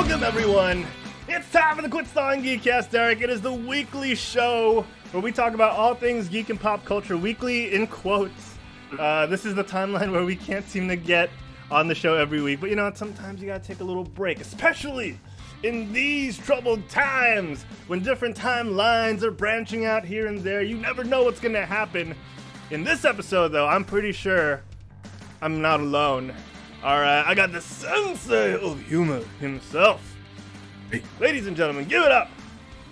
Welcome, everyone. It's time for the Quit Stalling Geekcast, Derek. It is the weekly show where we talk about all things geek and pop culture. Weekly in quotes. This is the timeline where we can't seem to get on the show every week. But you know what? Sometimes you gotta take a little break, especially in these troubled times when different timelines are branching out here and there. You never know what's gonna happen. In this episode, though, I'm pretty sure I'm not alone. Alright, I got the sensei of humor himself. Hey. Ladies and gentlemen, give it up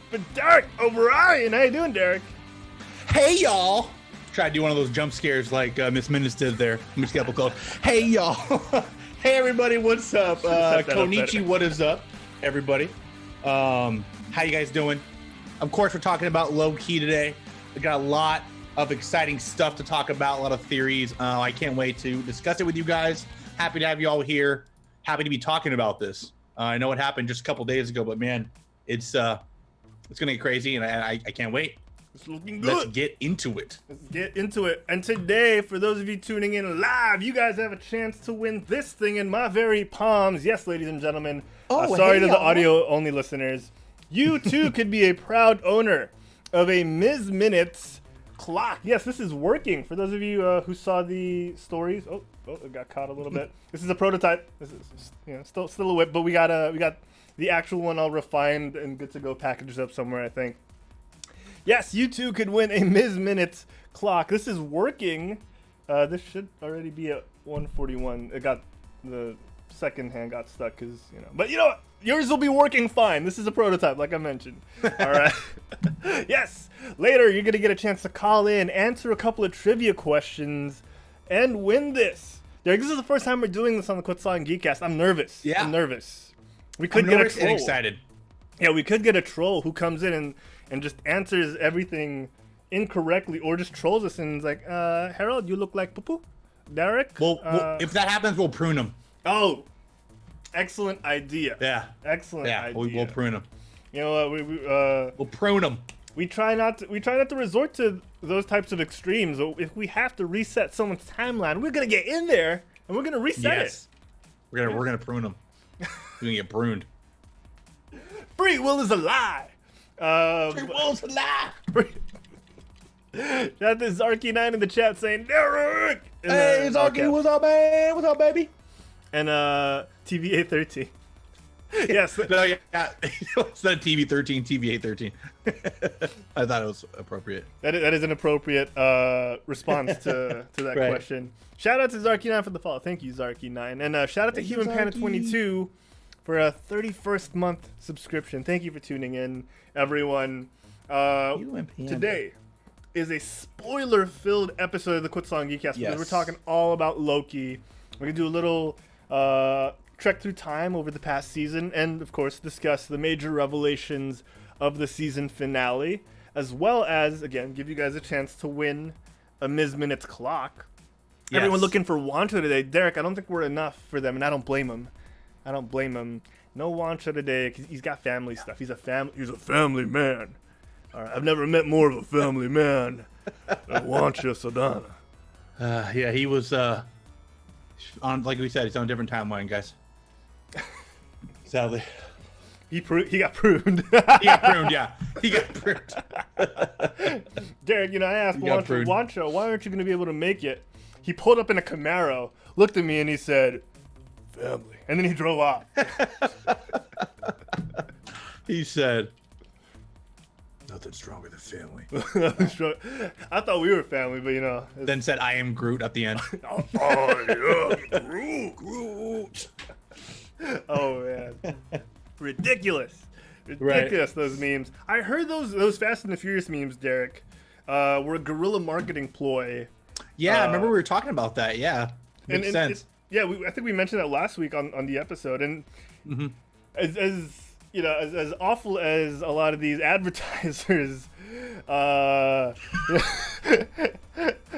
for Derek O'Brien. How you doing, Derek? Hey, y'all. Try to do one of those jump scares like Miss Minutes did there. Miss Couple called. Hey, y'all. Hey, everybody. What's up? Konichi, what is up, everybody? How you guys doing? Of course, we're talking about Loki today. We got a lot of exciting stuff to talk about, a lot of theories. I can't wait to discuss it with you guys. Happy to have you all here. Happy to be talking about this. I know it happened just a couple days ago, but man, it's gonna get crazy, and I can't wait. It's looking good. Let's get into it. Let's get into it. And today, for those of you tuning in live, you guys have a chance to win this thing in my very palms. Yes, ladies and gentlemen. Sorry to the audio-only listeners. You too could be a proud owner of a Ms. Minutes clock. Yes, this is working. For those of you who saw the stories, oh, it got caught a little bit. This is a prototype. This is still a whip, but we got the actual one all refined and good to go, packaged up somewhere, I think. Yes, you too could win a Ms. Minutes clock. This is working. This should already be at 141. It got the second hand got stuck because but you know what? Yours will be working fine. This is a prototype, like I mentioned. All right. Yes. Later, you're going to get a chance to call in, answer a couple of trivia questions, and win this. Derek, this is the first time we're doing this on the Quit Stalling Geekcast. I'm nervous. Yeah. I'm nervous. We could get a troll. And excited. Yeah, we could get a troll who comes in and just answers everything incorrectly or just trolls us and is like, Herald, you look like poo-poo. Derek? Well, if that happens, we'll prune them. Oh, excellent idea. Yeah. Excellent idea. Yeah, we'll prune them. You know what? We'll prune them. We try not to resort to those types of extremes. If we have to reset someone's timeline, we're gonna get in there and we're gonna reset it. We're gonna prune them. We're gonna get pruned. Free will is a lie. Free will is a lie. Shout out to Zarky9 in the chat saying Derek. Hey Zarky, what's up, man? What's up, baby? And TVA13. Yes. No, yeah. It's not TV13, TVA13. I thought it was appropriate. That is an appropriate response to that question. Shout out to Zarky9 for the follow. Thank you, Zarky9. And shout out to Human Panda 22 for a 31st month subscription. Thank you for tuning in, everyone. Today is a spoiler-filled episode of the Quit Stalling Geekcast because we're talking all about Loki. We're going to do a little trek through time over the past season and, of course, discuss the major revelations of the season finale, as well as, again, give you guys a chance to win a Ms. Minutes clock. Yes. Everyone looking for Wancho today. Derek, I don't think we're enough for them, and I don't blame him. No Wancho today because he's got family stuff. He's a family man. All right, I've never met more of a family man than Wancho Saldana. Yeah, he was on, like we said, he's on a different timeline, guys. Sadly. He got pruned. He got pruned, yeah. He got pruned. Derek, I asked Wancho, why aren't you going to be able to make it? He pulled up in a Camaro, looked at me, and he said, family. And then he drove off. He said, nothing's wrong with the family. I thought we were family, but Then said, I am Groot at the end. Oh, yeah, Groot. Oh, man. Ridiculous, those memes. I heard those Fast and the Furious memes, Derek, were a guerrilla marketing ploy. Yeah, I remember we were talking about that, yeah. Makes sense. I think we mentioned that last week on the episode, and as awful as a lot of these advertisers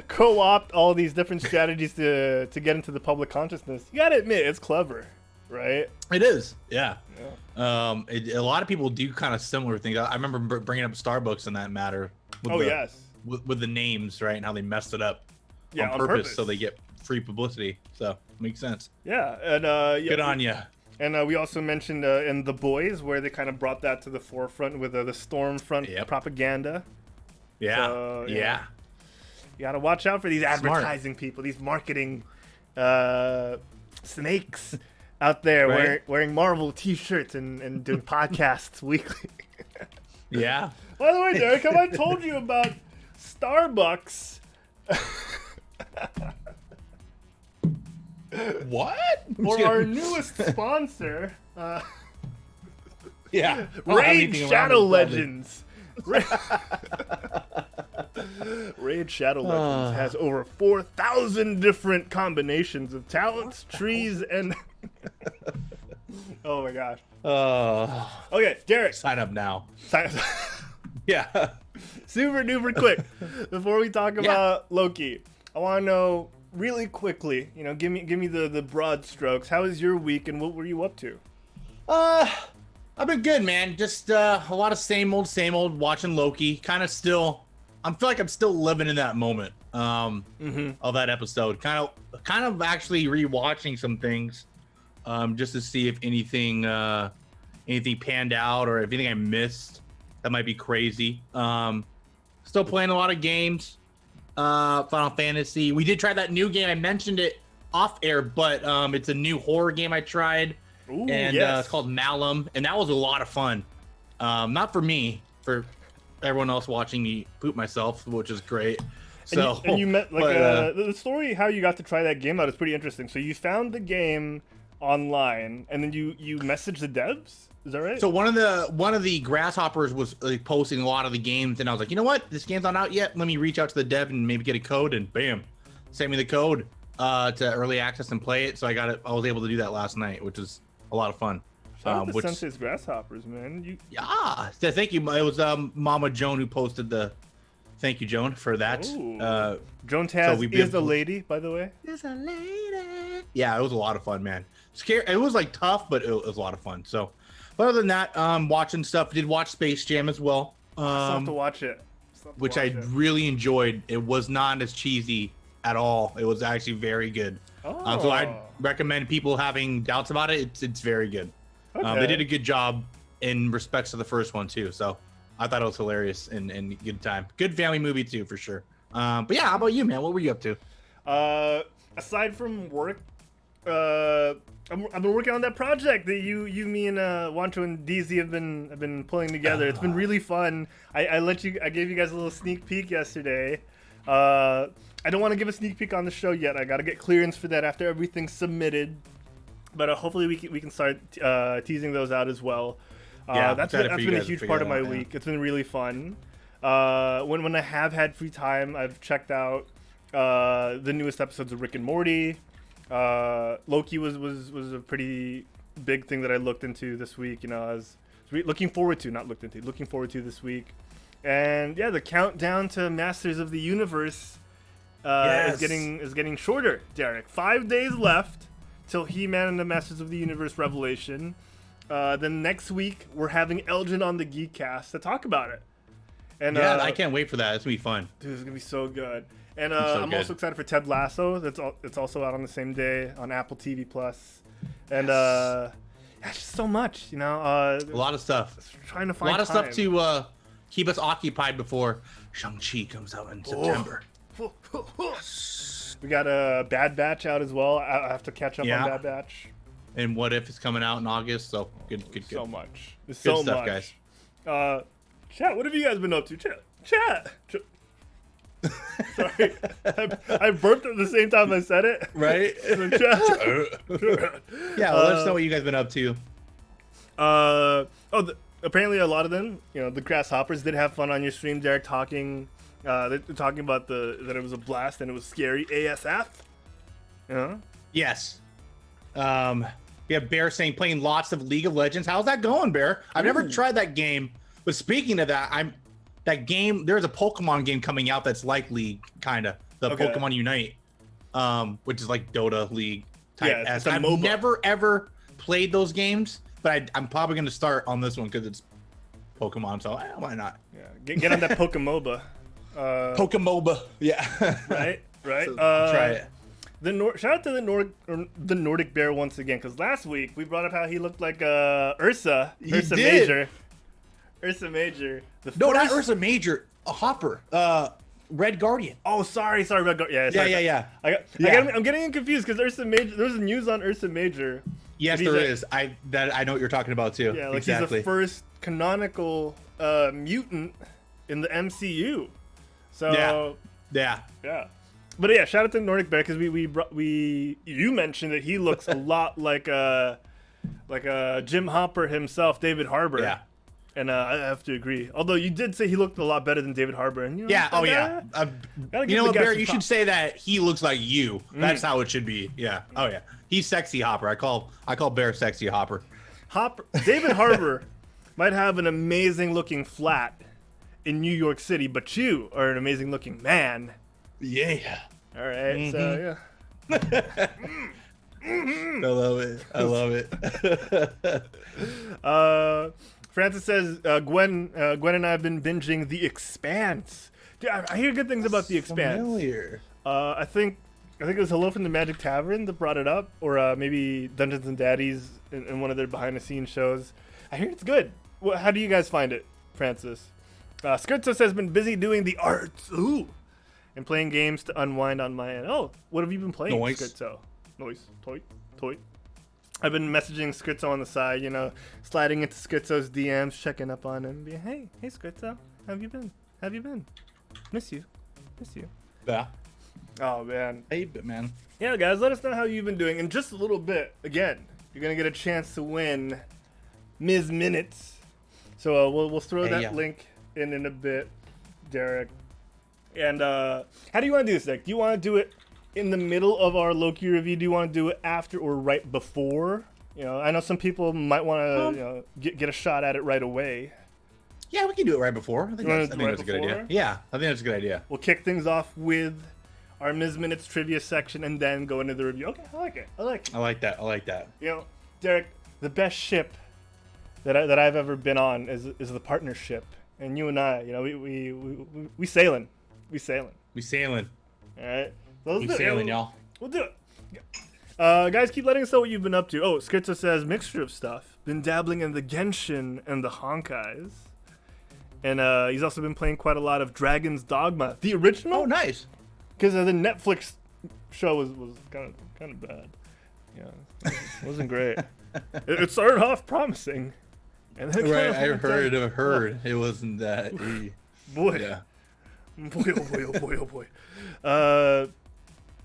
co-opt all these different strategies to get into the public consciousness, you gotta admit it's clever, right? It is, yeah. A lot of people do kind of similar things. I remember bringing up Starbucks in that matter. With the names, right, and how they messed it up on purpose so they get free publicity. So makes sense. Yeah, and good on you. And we also mentioned in The Boys, where they kind of brought that to the forefront with the Stormfront propaganda. Yeah. So, yeah. You got to watch out for these advertising people, these marketing snakes out there wearing Marvel T-shirts and doing podcasts weekly. Yeah. By the way, Derek, have I told you about Starbucks? What? Or our newest sponsor, Raid Shadow Legends. Raid Shadow Legends has over 4,000 different combinations of talents, trees, and... Oh my gosh. Okay, Derek. Sign up now. Yeah. Super duper quick. Before we talk about Loki, I want to know really quickly, give me the broad strokes. How was your week and what were you up to? I've been good, man. Just a lot of same old watching Loki. I feel like I'm still living in that moment of that episode. Kind of actually rewatching some things just to see if anything panned out or if anything I missed that might be crazy. Still playing a lot of games. Final Fantasy. We did try that new game. I mentioned it off air, but it's a new horror game I tried. Ooh, and it's called Malum, and that was a lot of fun. Not for me, for everyone else watching me poop myself, which is great. So, and you met the story how you got to try that game out is pretty interesting. So you found the game online, and then you messaged the devs. Is that right? So one of the grasshoppers was posting a lot of the games, and I was like, you know what? This game's not out yet. Let me reach out to the dev and maybe get a code, and bam, send me the code to early access and play it. So I was able to do that last night, which was a lot of fun. Shout out to Sensei's Grasshoppers, man. So thank you. It was Mama Joan who posted the. Thank you, Joan, for that. Joan Taz is a lady, by the way. Is a lady. Yeah, it was a lot of fun, man. It was tough, but it was a lot of fun. So, but other than that, watching stuff. Did watch Space Jam as well. I still have to watch it. Which I really enjoyed. It was not as cheesy at all. It was actually very good. So I recommend people having doubts about it. It's very good. Okay. They did a good job in respects to the first one too. So I thought it was hilarious and good time. Good family movie too, for sure. But yeah, how about you, man? What were you up to? Aside from work, I've been working on that project that you, me, and Wancho and DZ have been pulling together. It's been really fun. I gave you guys a little sneak peek yesterday. I don't want to give a sneak peek on the show yet. I got to get clearance for that after everything's submitted. But hopefully we can start teasing those out as well. That's been a huge part of my week. It's been really fun. When I have had free time, I've checked out the newest episodes of Rick and Morty. Loki was a pretty big thing that I looked into this week. I was looking forward to this week. And yeah, the countdown to Masters of the Universe is getting shorter, Derek. 5 days left till He-Man and the Masters of the Universe Revelation. Then next week we're having Elgin on the Geekcast to talk about it. And I can't wait for that. It's gonna be fun. Dude, it's gonna be so good. And I'm also excited for Ted Lasso. It's also out on the same day on Apple TV Plus. And it's just so much, a lot of stuff. Trying to find a lot of time. stuff to keep us occupied before Shang-Chi comes out in September. We got a Bad Batch out as well. I have to catch up on Bad Batch. And What If is coming out in August, so good. So much. There's good so stuff, much. Guys. Chat, what have you guys been up to? Chat. Sorry, I burped at the same time I said it. Right? Yeah, well, let us know what you guys been up to. Apparently a lot of them, the Grasshoppers did have fun on your stream, Derek, talking. They're talking about that it was a blast and it was scary ASF. Yes. Yeah, Bear saying playing lots of League of Legends. How's that going, Bear? I've never tried that game. But speaking of that, there's a Pokemon game coming out that's like League, kind of. The Pokemon Unite, which is like Dota League type. Yeah, I've never, ever played those games, but I'm probably going to start on this one because it's Pokemon, so why not? Yeah, get on that Pokemoba. Pokemoba, yeah. Right? So, try it. Shout out to the Nordic Bear once again, because last week we brought up how he looked like Ursa Major. Ursa Major. Not Ursa Major. A Hopper. Red Guardian. Oh, sorry, Red Guardian. Yeah. I'm getting confused because Ursa Major. There's news on Ursa Major. Yes, there is. I know what you're talking about too. Yeah, like exactly. He's the first canonical mutant in the MCU. So yeah. But yeah, shout out to Nordic Bear because you mentioned that he looks a lot like Jim Hopper himself, David Harbour. Yeah. And I have to agree. Although you did say he looked a lot better than David Harbour. And, you know what, Bear? You should say that he looks like you. That's how it should be. Yeah. Oh yeah. He's sexy Hopper. I call Bear sexy Hopper. David Harbour might have an amazing looking flat in New York City, but you are an amazing looking man. Yeah. All right. So yeah. I love it. Francis says Gwen and I have been binging The Expanse. Dude, I hear good things about The Expanse. Familiar. I think it was Hello from the Magic Tavern that brought it up, or maybe Dungeons and Daddies in one of their behind the scenes shows. I hear it's good. How do you guys find it, Francis? Skirtso says been busy doing the arts. Ooh. And playing games to unwind on my end. Oh, what have you been playing, Skirtso? Noise. Toy. I've been messaging Skirtso on the side, sliding into Skirtso's DMs, checking up on him. Being, hey, Skirtso, how have you been? Miss you. Yeah. Oh, man. Hey, man. Yeah, guys, let us know how you've been doing. In just a little bit, again, you're going to get a chance to win Ms. Minutes. So we'll throw that link in a bit, Derek. And how do you want to do this, Derek? Do you want to do it in the middle of our Loki review? Do you want to do it after or right before? I know some people might want to get a shot at it right away. Yeah, we can do it right before. I think that's a good idea. Yeah, I think that's a good idea. We'll kick things off with our Ms. Minutes trivia section and then go into the review. Okay, I like it. I like that. Derek, the best ship that I've ever been on is the partnership, and you and I, we sailing. We sailing. All right. We sailing, y'all. We'll do it. Guys, keep letting us know what you've been up to. Oh, Skirtso says mixture of stuff. Been dabbling in the Genshin and the Honkais. And he's also been playing quite a lot of Dragon's Dogma, the original. Oh, nice. Because the Netflix show was kind of bad. Yeah, it wasn't great. It started off promising, and then I heard it wasn't that. Boy. Yeah. Boy.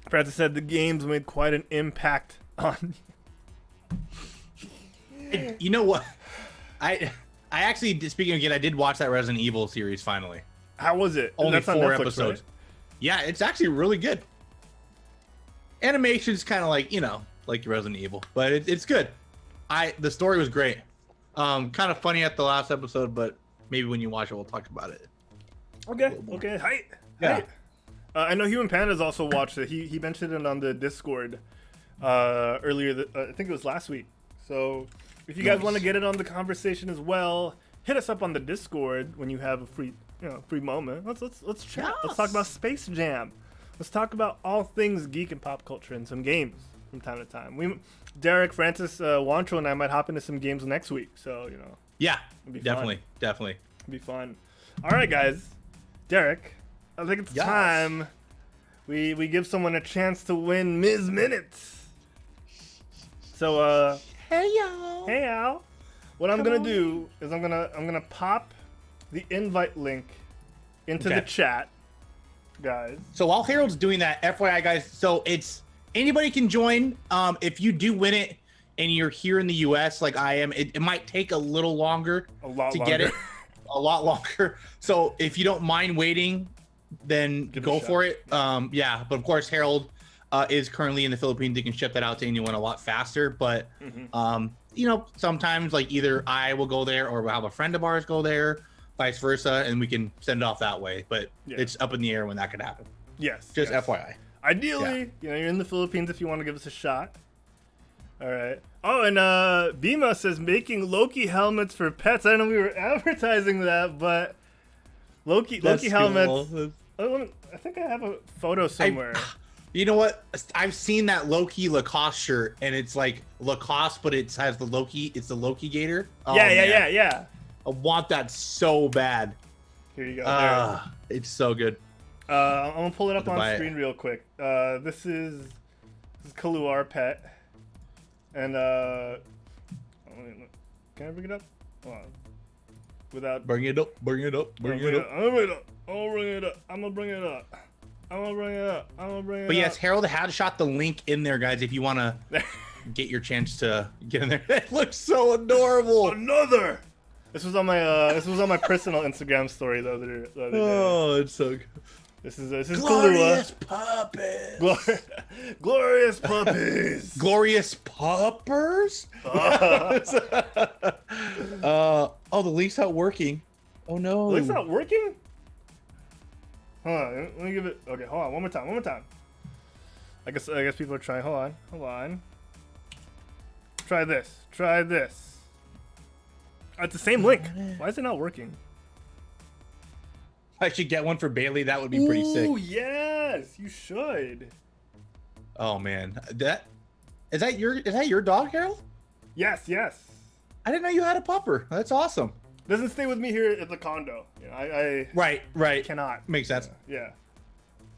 Francis said the games made quite an impact on you. You know what? I actually, speaking again, I did watch that Resident Evil series finally. How was it? Only 4 Netflix, episodes. Right? Yeah, it's actually really good. Animation's kind of like Resident Evil, but it's good. The story was great. Kind of funny at the last episode, but maybe when you watch it, we'll talk about it. Okay. Hi. Yeah. I know Human Panda's also watched it. He mentioned it on the Discord earlier. I think it was last week. So if you guys want to get it on the conversation as well, hit us up on the Discord when you have a free moment. Let's chat. Yes. Let's talk about Space Jam. Let's talk about all things geek and pop culture and some games from time to time. Derek, Francis, Wancho, and I might hop into some games next week. So Yeah, definitely. It'll be fun. All right, guys. Derek, I think it's time we give someone a chance to win Ms. Minutes. So hey y'all. What I'm gonna do is I'm gonna pop the invite link into the chat, guys. So while Harold's doing that, FYI, guys, so it's anybody can join. If you do win it and you're here in the US like I am, it might take a little longer get it. A lot longer. So if you don't mind waiting, then go for it. But of course Harold is currently in the Philippines. They can ship that out to anyone a lot faster. But sometimes like either I will go there or we'll have a friend of ours go there, vice versa, and we can send it off that way. But it's up in the air when that could happen. Yes. Just FYI. Ideally, you're in the Philippines if you want to give us a shot. All right. Oh, and Bima says making Loki helmets for pets. I know we were advertising that, but Loki helmets. Cool. I think I have a photo somewhere. You know what? I've seen that Loki Lacoste shirt, and it's like Lacoste, but it has the Loki. It's the Loki Gator. Oh, yeah. I want that so bad. Here you go. It's so good. I'm gonna pull it up on screen real quick. This is Kalu, our pet, and can I bring it up? Hold on. Without bring it up. I'm gonna bring it up. But yes, Herald had shot the link in there, guys. If you want to get your chance to get in there, it looks so adorable. Another. This was on my personal Instagram story the other day. Oh, it's so good. This is glorious Kalua. Glorious puppies. Glorious puppers. Oh, the link's not working. Oh no. The link's not working? Hold on, let me give it. Okay, hold on. One more time. I guess people are trying. Hold on. Try this. It's the same link. Why is it not working? I should get one for Bailey. That would be pretty sick. Oh yes, you should. Oh man, is that your dog, Harold? Yes. I didn't know you had a pupper. That's awesome. Doesn't stay with me here at the condo. You know, I right cannot. Makes sense. Yeah.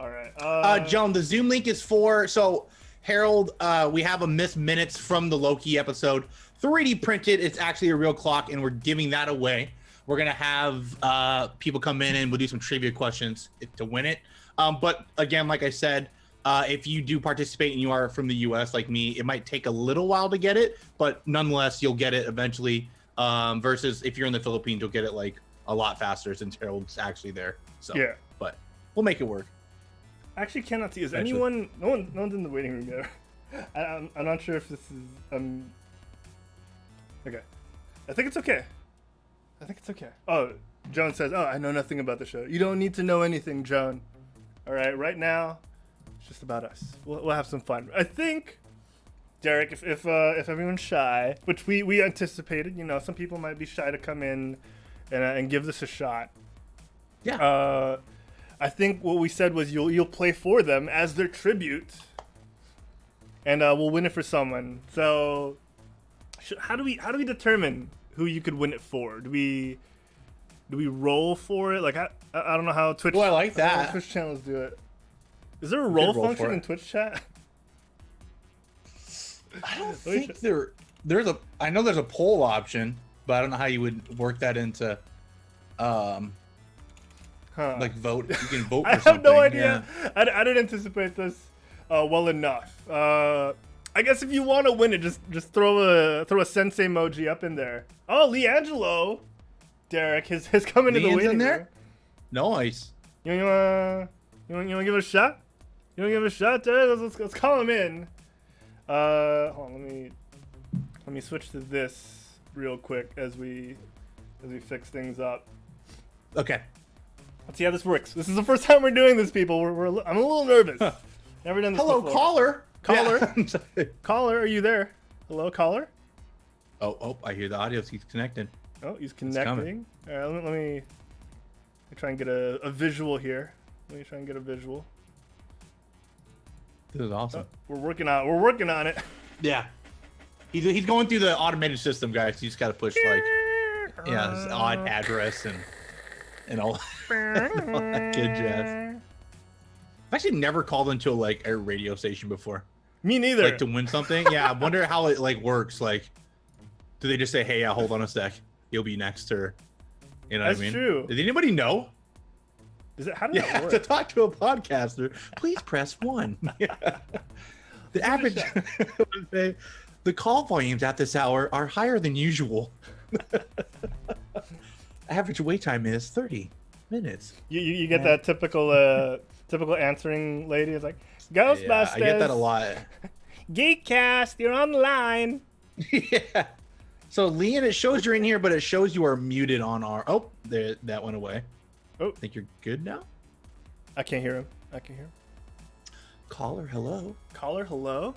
All right. Joan, the Zoom link is for Harold. We have a missed minutes from the Loki episode, 3D printed. It's actually a real clock, and we're giving that away. We're gonna have people come in and we'll do some trivia questions to win it. But again, like I said, if you do participate and you are from the US like me, it might take a little while to get it, but nonetheless, you'll get it eventually. Versus if you're in the Philippines, you'll get it like a lot faster since Harold's actually there. So yeah, but we'll make it work. I actually cannot see. Is anyone? No one's in the waiting room yet. I'm not sure if this is okay. I think it's okay. Oh, Joan says, "Oh, I know nothing about the show." You don't need to know anything, Joan. All right, right now, it's just about us. We'll have some fun. I think, Derek, if everyone's shy, which we anticipated, you know, some people might be shy to come in and give this a shot. Yeah. I think what we said was you'll play for them as their tribute, and we'll win it for someone. So, how do we determine who you could win it for? Do we roll for it? Like I don't know how Twitch. Oh, I like that. Twitch channels do it. Is there a roll function in Twitch chat? I don't think there's a. I know there's a poll option, but I don't know how you would work that into, like vote. You can vote. I have no idea. Yeah. I didn't anticipate this well enough. I guess if you want to win it, just throw a sensei emoji up in there. Oh, Leangelo, Derek has come into the waiting room. Nice. You want to give it a shot? You want to give it a shot, Derek? Let's call him in. Hold on, let me switch to this real quick as we fix things up. Okay. Let's see how this works. This is the first time we're doing this, people. I'm a little nervous. Never done this before. Hello, caller. Yeah. Caller, are you there? Hello, caller? Oh, I hear the audio. He's connecting. Oh, he's connecting. All right, let me try and get a visual here. Let me try and get a visual. This is awesome. Oh, we're working on it. Yeah. He's going through the automated system, guys. You just got to push like his odd address and all that good jazz. I've actually never called into a radio station before. Me neither. Like to win something. Yeah, I wonder how it works. Like, do they just say, "Hey, hold on a sec, you'll be next," or you know That's what I mean? True. Does anybody know? How does that work? To talk to a podcaster, please press 1. The average, the call volumes at this hour are higher than usual. Average wait time is 30 minutes. You get that typical answering lady. It's like, Ghostbusters. Yeah, I get that a lot. Geekcast, you're on the line. Yeah. So, Leon, it shows you're in here, but it shows you are muted on our. Oh, there, that went away. Oh, I think you're good now. I can't hear him. Caller, hello. Caller, hello.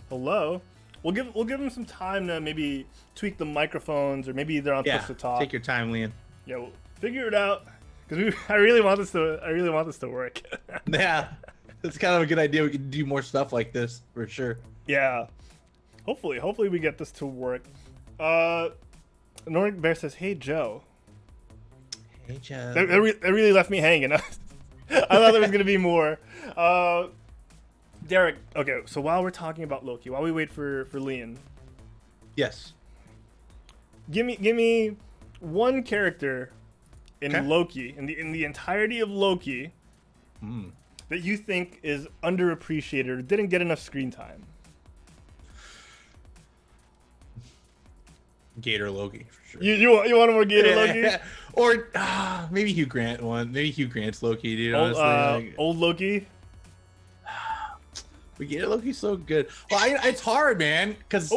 Hello. We'll give him some time to maybe tweak the microphones, or maybe they're on push to talk. Take your time, Leon. Yeah, we'll figure it out. Because I really want this to work. Yeah. That's kind of a good idea. We can do more stuff like this for sure. Yeah. Hopefully we get this to work. Nordic Bear says, "Hey Joe." Hey Joe. It really left me hanging. I thought there was gonna be more. Derek. Okay, so while we're talking about Loki, while we wait for Lian, Yes. give me one character in Loki, in the entirety of Loki, that you think is underappreciated or didn't get enough screen time. Gator Loki for sure. You want more Gator Loki? Or maybe Hugh Grant one. Maybe Hugh Grant's Loki, dude. Honestly, old Loki. But Gator Loki's so good. Well, it's hard, man, because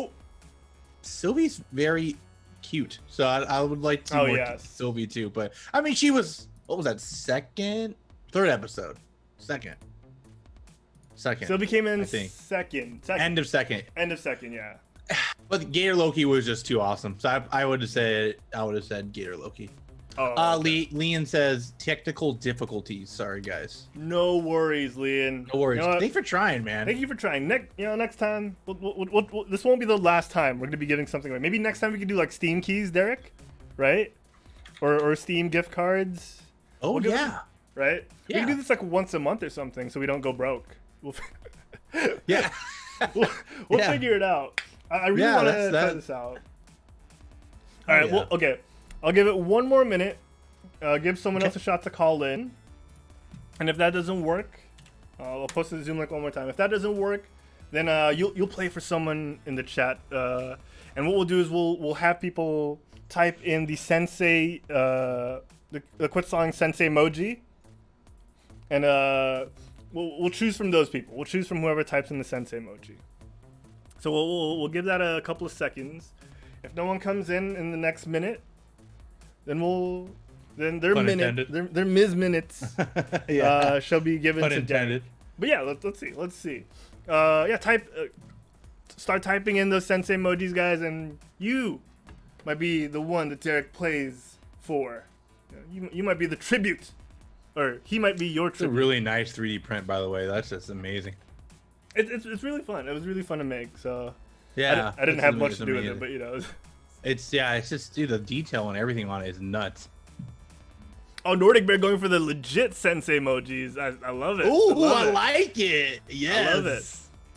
Sylvie's very cute. So I would like to see more Sylvie too. But I mean, she was, what was that, third episode? Second. Sylvie came in second. End of second, yeah. But Gator Loki was just too awesome. So I would have said Gator Loki. Lian says technical difficulties. Sorry, guys. No worries, Lian. No worries. Thanks for trying, man. Thank you for trying. Next time, this won't be the last time we're gonna be giving something away. Maybe next time we could do like Steam keys, Derek, right? Or Steam gift cards. Oh yeah. Right. Yeah. We can do this like once a month or something, so we don't go broke. We'll figure it out. I really want to try this out. All right. Well, okay. I'll give it one more minute. Give someone else a shot to call in. And if that doesn't work, I'll post the Zoom link one more time. If that doesn't work, then you'll play for someone in the chat. And what we'll do is we'll have people type in the sensei, the quit song sensei emoji, and we'll choose from those people. We'll choose from whoever types in the sensei emoji. So we'll give that a couple of seconds. If no one comes in the next minute, then their Ms. minutes shall be given to Derek. But yeah, let's see. Start typing in those sensei emojis, guys, and you might be the one that Derek plays for. You might be the tribute, or he might be your tribute. It's a really nice 3D print, by the way. That's just amazing. It's really fun. It was really fun to make. So yeah, I didn't have much to do with it, but it's just, dude, the detail and everything on it is nuts. Oh, Nordic Bear going for the legit sensei emojis. I love it. Ooh, I like it. Yes. I love it.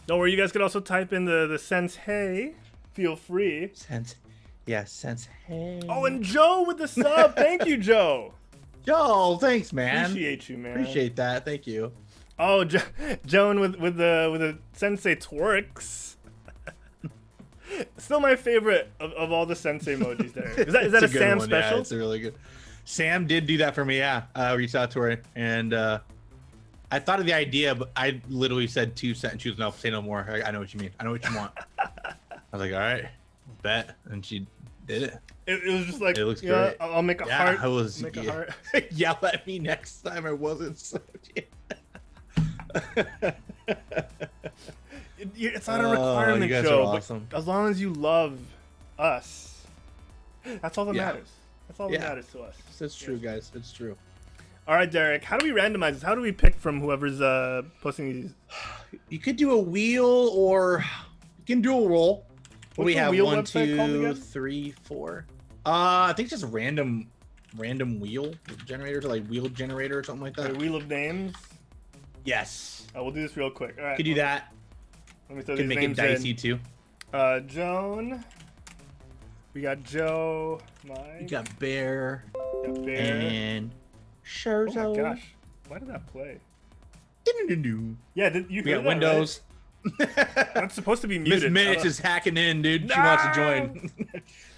Don't worry, you guys can also type in the sensei. Feel free. Sensei. Oh, and Joe with the sub. Thank you, Joe. Yo, thanks, man. Appreciate you, man. Appreciate that. Thank you. Oh, Joan with the sensei twerks. Still my favorite of all the sensei emojis there. Is that a Sam one. special? Yeah, it's a really good. Sam did do that for me. Yeah, I reached out to her and I thought of the idea, but I literally said 2 sentences. She was no, say no more. I know what you mean. I know what you want. I was like, all right, bet, and she did it. It was just like, it looks great. I'll make a heart. I was make a heart. Yell at me next time. I wasn't so. It's not a requirement, Joe. Awesome. But as long as you love us, that's all that matters. That's all that matters to us. It's true, guys. It's true. All right, Derek. How do we randomize this? How do we pick from whoever's posting these? You could do a wheel, or you can do a roll. What's we have wheel 1, 2, 3, 4. I think it's just random wheel generators, or like wheel generator or something like that. A wheel of names. Yes. We'll do this real quick. All right. Could do that. Let me throw these names in. Could make it dicey too. Joan. We got Joe. Mike. You got Bear. And Scherzo. Oh my gosh. Why did that play? Yeah, did you hear that? Windows. Right? That's supposed to be muted. Miss Minutes is hacking in, dude. No! She wants to join.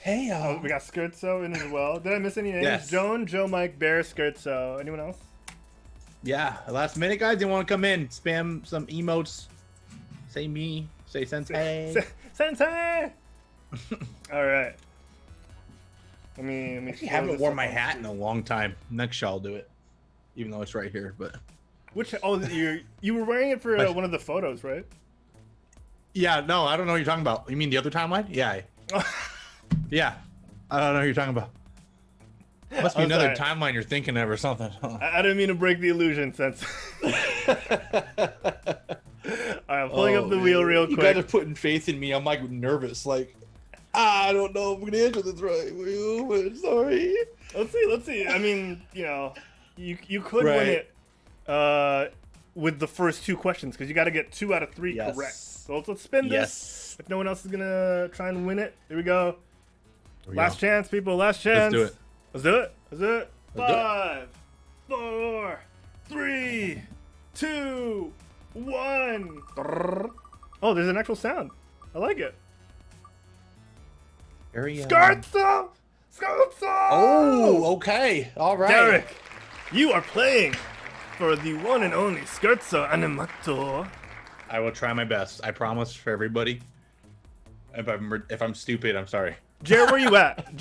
Hey, y'all. We got Scherzo in as well. Did I miss any names? Yes. Joan, Joe, Mike, Bear, Scherzo. Anyone else? Yeah, last minute, guys. They want to come in, spam some emotes. Say me. Say sensei. Sensei. All right. Let me. I haven't worn my hat in a long time. Next show I'll do it, even though it's right here. But which? Oh, you were wearing it for one of the photos, right? Yeah. No, I don't know what you're talking about. You mean the other timeline? Yeah. Yeah. I don't know what you're talking about. Must be another timeline you're thinking of or something. I didn't mean to break the illusion, since. All right, I'm pulling up the wheel real quick. You guys are putting faith in me. I'm like nervous. Like, I don't know if I'm gonna answer this right. But sorry. Let's see. I mean, you could win it with the first two questions, because you got to get 2 out of 3 correct. So let's spin this. If no one else is gonna try and win it, here we go. Last chance, people. Last chance. Let's do it. 5, 4, 3, 2, 1. Oh, there's an actual sound. I like it. Scherzo! Oh, okay. All right. Derek, you are playing for the one and only Scherzo Animato. I will try my best. I promise, for everybody. If I'm stupid, I'm sorry. Jared, where you at?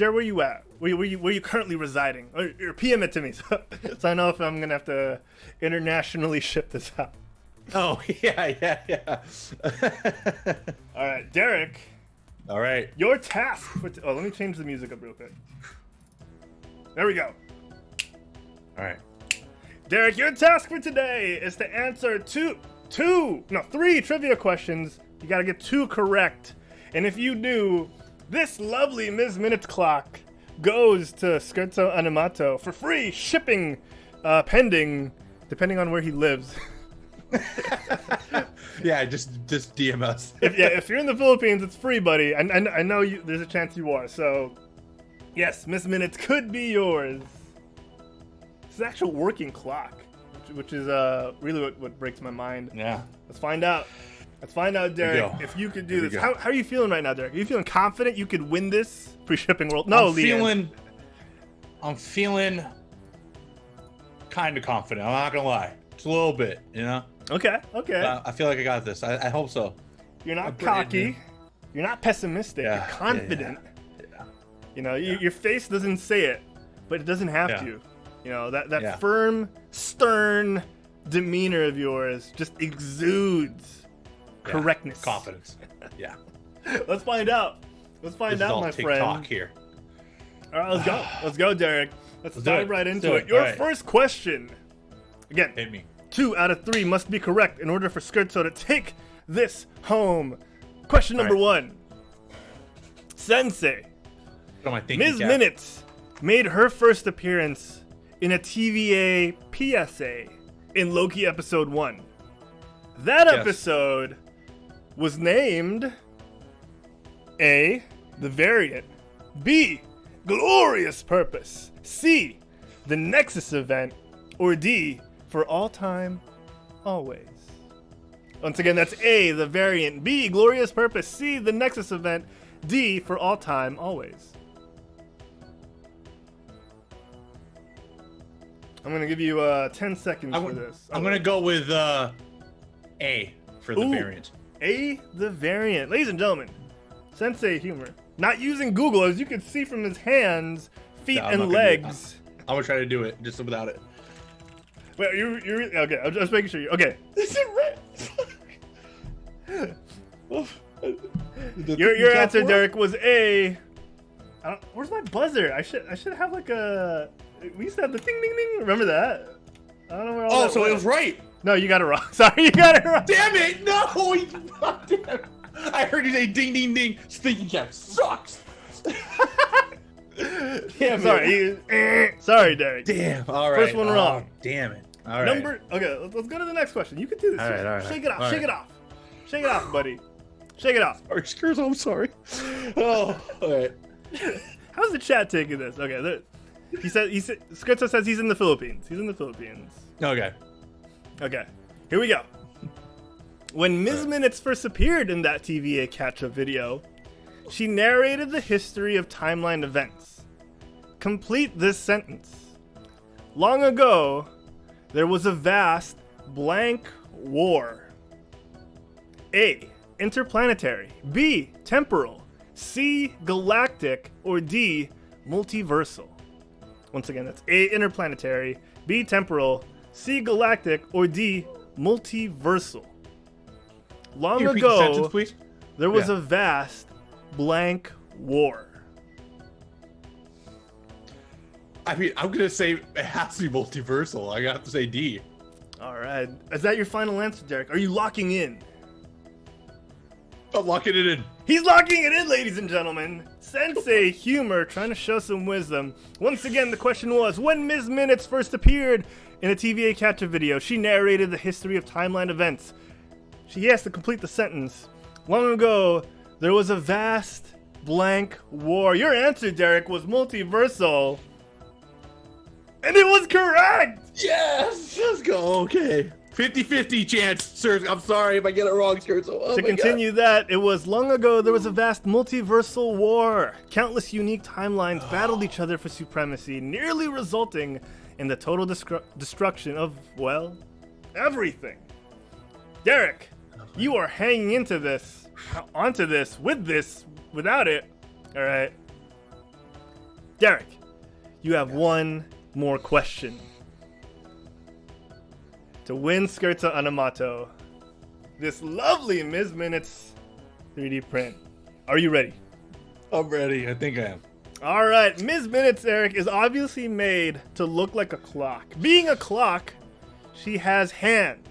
Where you currently residing? Or PM it to me, so I know if I'm gonna have to internationally ship this out. Oh yeah. All right, Derek. All right. Your task. Let me change the music up real quick. There we go. All right. Derek, your task for today is to answer 3 trivia questions. You gotta get 2 correct, and if you do, this lovely Ms. Minutes clock goes to Scherzo Animato for free shipping, pending, depending on where he lives. Yeah, just DM us. If you're in the Philippines, it's free, buddy. I know you. There's a chance you are. So, yes, Miss Minutes could be yours. It's an actual working clock, which is really what breaks my mind. Yeah. Let's find out. Derek, if you could do this. How are you feeling right now, Derek? Are you feeling confident you could win this free shipping world? No, I'm feeling kind of confident. I'm not gonna lie. Just a little bit, Okay. I feel like I got this. I hope so. You're not cocky. You're not pessimistic. Yeah, you're confident. Yeah. Your face doesn't say it, but it doesn't have to. That firm, stern demeanor of yours just exudes correctness. Confidence. Yeah. Let's find out. My friend. Talk here. All right, let's go, Derek. Let's dive right into it. Your first question. Again, hit me. 2 out of 3 must be correct in order for Scherzo to take this home. Question number 1. Sensei. Ms. Minutes made her first appearance in a TVA PSA in Loki episode 1. That episode was named A, The Variant, B, Glorious Purpose, C, The Nexus Event, or D, For All Time, Always. Once again, that's A, The Variant, B, Glorious Purpose, C, The Nexus Event, D, For All Time, Always. I'm going to give you 10 seconds for this. I'm going to go with A for the variant. A, The Variant. Ladies and gentlemen, Sensei humor. Not using Google, as you can see from his hands, feet, and legs. I'm going to try to do it just without it. Wait, you're okay. I'm just making sure. Okay. Is it right? Your answer, Derek, was A. Where's my buzzer? I should have like a. We used to have the ding ding ding. Remember that? I don't know where all that so it was right. No, you got it wrong. Sorry, you got it wrong. Damn it! No, damn. I heard you say ding ding ding. Speaking cap sucks. Damn. Sorry, Derek. Damn. All right. First one wrong. Damn it. All right. Okay, let's go to the next question. You can do this. All right. Shake it off. Shake it off, buddy. Shake it off. Sorry, Skurs, I'm sorry. Oh, all right. How's the chat taking this? Okay, he said Scherzo says he's in the Philippines. Okay. Here we go. When Ms. Minutes first appeared in that TVA catch-up video, she narrated the history of timeline events. Complete this sentence. Long ago, there was a vast blank war. A, interplanetary. B, temporal. C, galactic. Or D, multiversal. Once again, that's A, interplanetary. B, temporal. C, galactic. Or D, multiversal. Long ago, sentence, please? There was a vast blank war. I mean, I'm gonna say it has to be multiversal. I have to say D. All right. Is that your final answer, Derek? Are you locking in? I'm locking it in. He's locking it in, ladies and gentlemen. Sensei Humor trying to show some wisdom. Once again, the question was, when Ms. Minutes first appeared in a TVA Catcher video, she narrated the history of timeline events. He has to complete the sentence. Long ago, there was a vast blank war. Your answer, Derek, was multiversal. And it was correct! Yes! Let's go. Okay. 50-50 chance, sir. I'm sorry if I get it wrong, sir. So, to continue that, it was long ago there was a vast multiversal war. Countless unique timelines battled each other for supremacy, nearly resulting in the total destruction of, well, everything. Derek, you are hanging into this, onto this, with this, without it. All right. Derek, you have one more question. To win Scherzo Animato, this lovely Ms. Minutes 3D print. Are you ready? I'm ready. I think I am. All right, Ms. Minutes, Eric, is obviously made to look like a clock. Being a clock, she has hands.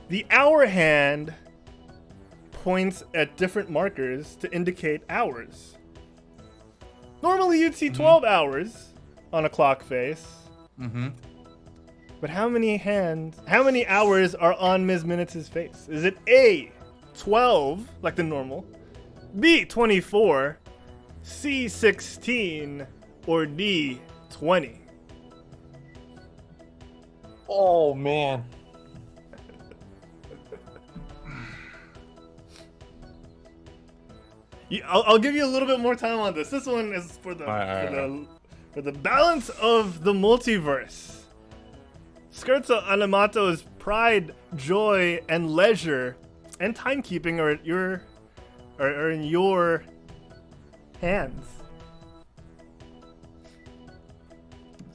The hour hand points at different markers to indicate hours. Normally, you'd see 12 hours on a clock face. Mm-hmm. But how many hours are on Ms. Minutes' face? Is it A, 12, like the normal, B, 24, C, 16, or D, 20? Oh, man. I'll give you a little bit more time on this. This one is for the balance of the multiverse. Scherzo Animato's pride, joy, and leisure, and timekeeping are in your hands.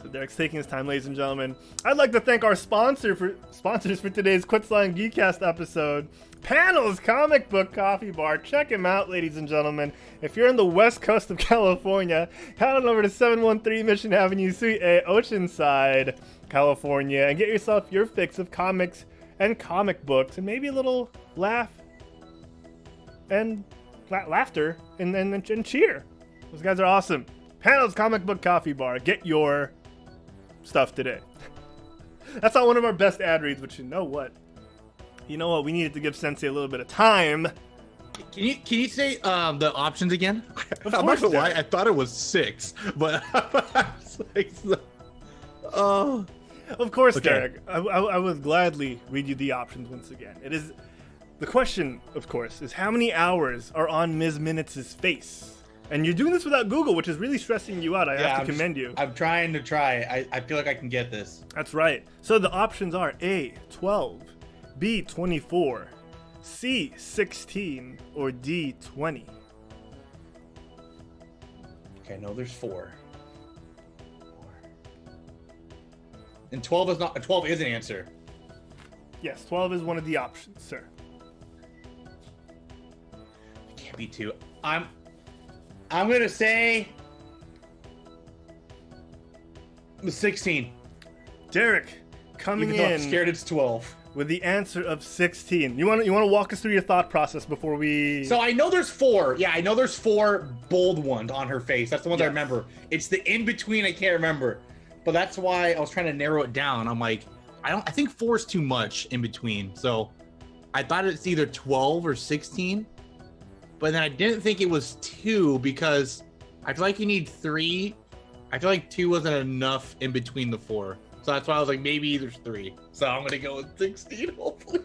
So Derek's taking his time, ladies and gentlemen. I'd like to thank our sponsors for today's Quetzalcoatl Geekcast episode, Panels Comic Book Coffee Bar. Check him out, ladies and gentlemen. If you're in the west coast of California, head on over to 713 Mission Avenue, Suite A, Oceanside, California, and get yourself your fix of comics and comic books, and maybe a little laugh and laughter and cheer. Those guys are awesome. Panels Comic Book Coffee Bar. Get your stuff today. That's not one of our best ad reads, but you know what? We needed to give Sensei a little bit of time. Can you say the options again? I'm not gonna lie, I thought it was 6, but I was like, oh. Of course, Okay. Derek. I would gladly read you the options once again. It is the question, of course, is how many hours are on Ms. Minutes' face? And you're doing this without Google, which is really stressing you out. I have to commend you. I'm trying to try. I feel like I can get this. That's right. So the options are A, 12, B, 24, C, 16, or D, 20. Okay, no, there's 4. And 12 is not. 12 is an answer. Yes, 12 is one of the options, sir. It can't be 2. I'm gonna say 16. Derek, coming Even though I'm in scared it's 12. with the answer of 16. You want to walk us through your thought process before we... So I know there's 4. Yeah, I know there's 4 bold ones on her face. That's the ones I remember. It's the in-between I can't remember. But that's why I was trying to narrow it down. I'm like, I think 4 is too much in between. So I thought it's either 12 or 16. But then I didn't think it was 2 because I feel like you need 3. I feel like 2 wasn't enough in between the 4. So that's why I was like, maybe there's 3. So I'm gonna go with 16, hopefully.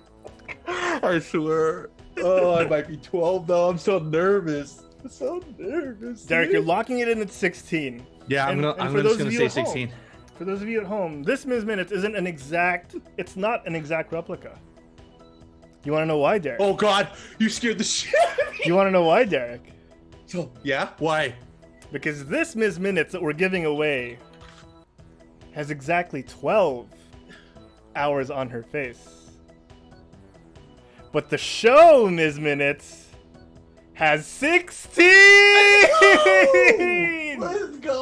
I swear. Oh, it might be 12 though. I'm so nervous. Derek, you're locking it in at 16. Yeah, I'm just gonna say 16. For those of you at home, this Ms. Minutes isn't it's not an exact replica. You want to know why, Derek? Oh God, you scared the shit out of me. You want to know why, Derek? So, yeah? Why? Because this Ms. Minutes that we're giving away has exactly 12 hours on her face. But the show Ms. Minutes has 16! Let's go!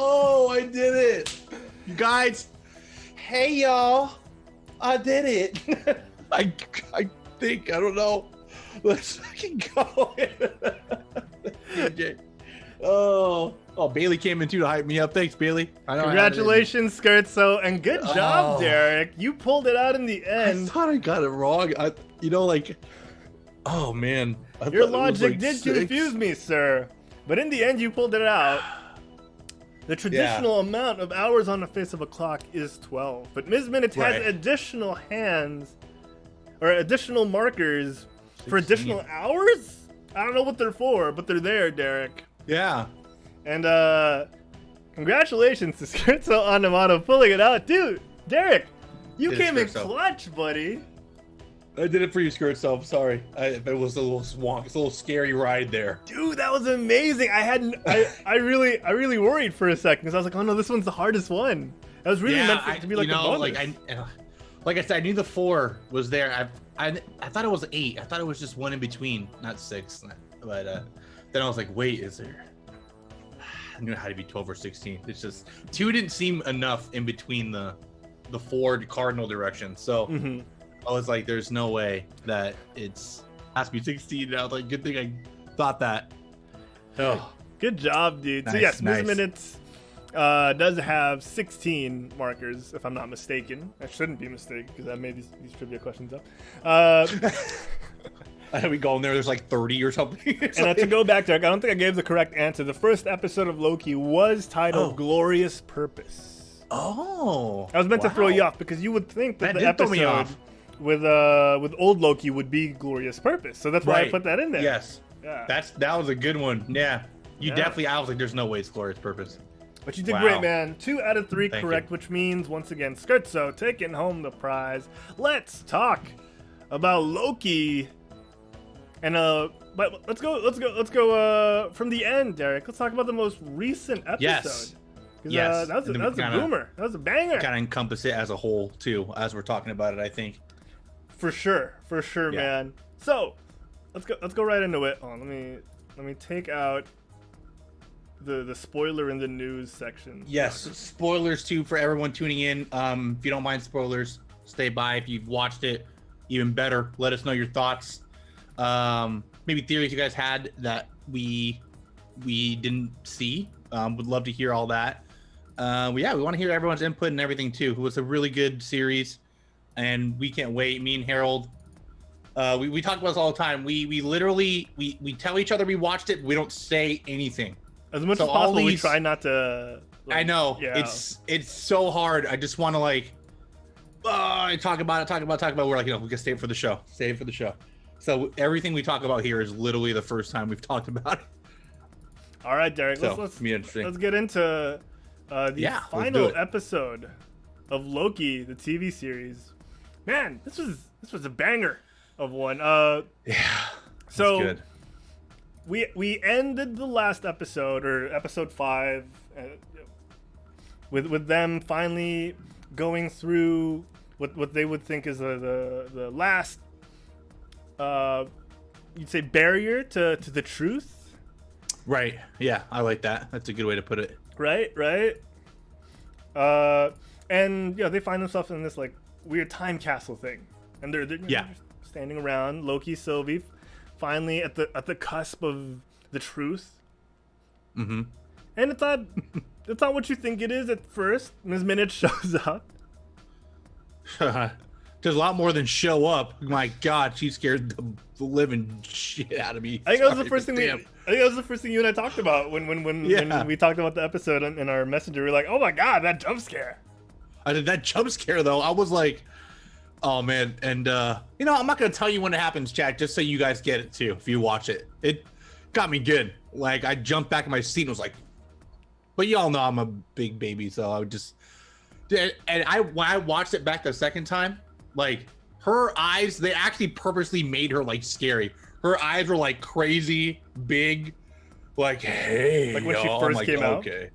You guys, hey y'all, I did it. I think, I don't know. Let's fucking go. Oh, Bailey came in too to hype me up. Thanks, Bailey. Congratulations, Scherzo, and good job, Derek. You pulled it out in the end. I thought I got it wrong. Oh man. Your logic did confuse me, sir. But in the end, you pulled it out. The traditional amount of hours on the face of a clock is 12. But Ms. Minutes has additional hands, or additional markers 16. For additional hours? I don't know what they're for, but they're there, Derek. Yeah. And congratulations to Scherzo on Mando pulling it out. Dude, Derek, you came in clutch, buddy. I did it for you, Scherzo. Sorry. It was a little swamp. It's a little scary ride there. Dude, that was amazing. I really worried for a second because I was like, oh no, this one's the hardest one. That was really meant for it to be like a bonus. Like I said, I knew the 4 was there. I thought it was 8. I thought it was just 1 in between, not 6. But then I was like, wait, is there? I knew it had to be 12 or 16. It's just 2 didn't seem enough in between the 4 cardinal directions. So I was like, there's no way that has to be 16. And I was like, good thing I thought that. Oh, good job, dude. Nice, so yes, Ms. Minutes does have 16 markers, if I'm not mistaken. I shouldn't be mistaken because I made these trivia questions up. I had we go in there's like 30 or something. And to go back there, I don't think I gave the correct answer. The first episode of Loki was titled Glorious Purpose. Oh. I was meant to throw you off because you would think that the episode with old Loki would be Glorious Purpose. So that's why I put that in there. Yes. Yeah. That was a good one. Yeah. You definitely, I was like, there's no way it's Glorious Purpose. But you did great, man. 2 out of 3 correct, which means, once again, Scherzo taking home the prize. Let's talk about Loki. And but let's go from the end, Derek. Let's talk about the most recent episode. Yes. That was a boomer. That was a banger. Kind of encompass it as a whole too, as we're talking about it, I think. For sure, man. So let's go right into it. Let me take out the spoiler in the news section. Yes, spoilers too for everyone tuning in. If you don't mind spoilers, stay by. If you've watched it, even better. Let us know your thoughts. Maybe theories you guys had that we didn't see. Would love to hear all that. We want to hear everyone's input and everything too. It was a really good series, and we can't wait. Me and Harold, we talk about this all the time. We literally we tell each other we watched it, but we don't say anything. As much as possible, we try not to. I know it's so hard. I just want to talk about it. We're like, we can save it for the show. Save it for the show. So everything we talk about here is literally the first time we've talked about it. All right, Derek. Let's get into the final episode of Loki, the TV series. Man, this was a banger of one. So good. We ended the last episode, or episode 5, with them finally going through what they would think is the last. You'd say barrier to the truth. Right. Yeah, I like that. That's a good way to put it. Right. And they find themselves in this like weird time capsule thing, and they're standing around. Loki, Sylvie, finally at the cusp of the truth. Mm-hmm. And it's not what you think it is at first. Ms. Minute shows up. There's a lot more than show up. My God, she scared the living shit out of me. I think that was the first thing. I think that was the first thing you and I talked about when we talked about the episode in our messenger. We were like, "Oh my God, that jump scare!" I did that jump scare though. I was like, "Oh man!" And I'm not gonna tell you when it happens, Chad, just so you guys get it too. If you watch it, it got me good. Like I jumped back in my seat and was like, "But y'all know I'm a big baby, so I would just." And when I watched it back the second time. Like her eyes, they actually purposely made her like scary. Her eyes were like crazy, big, like hey. Like when she first came out. Okay.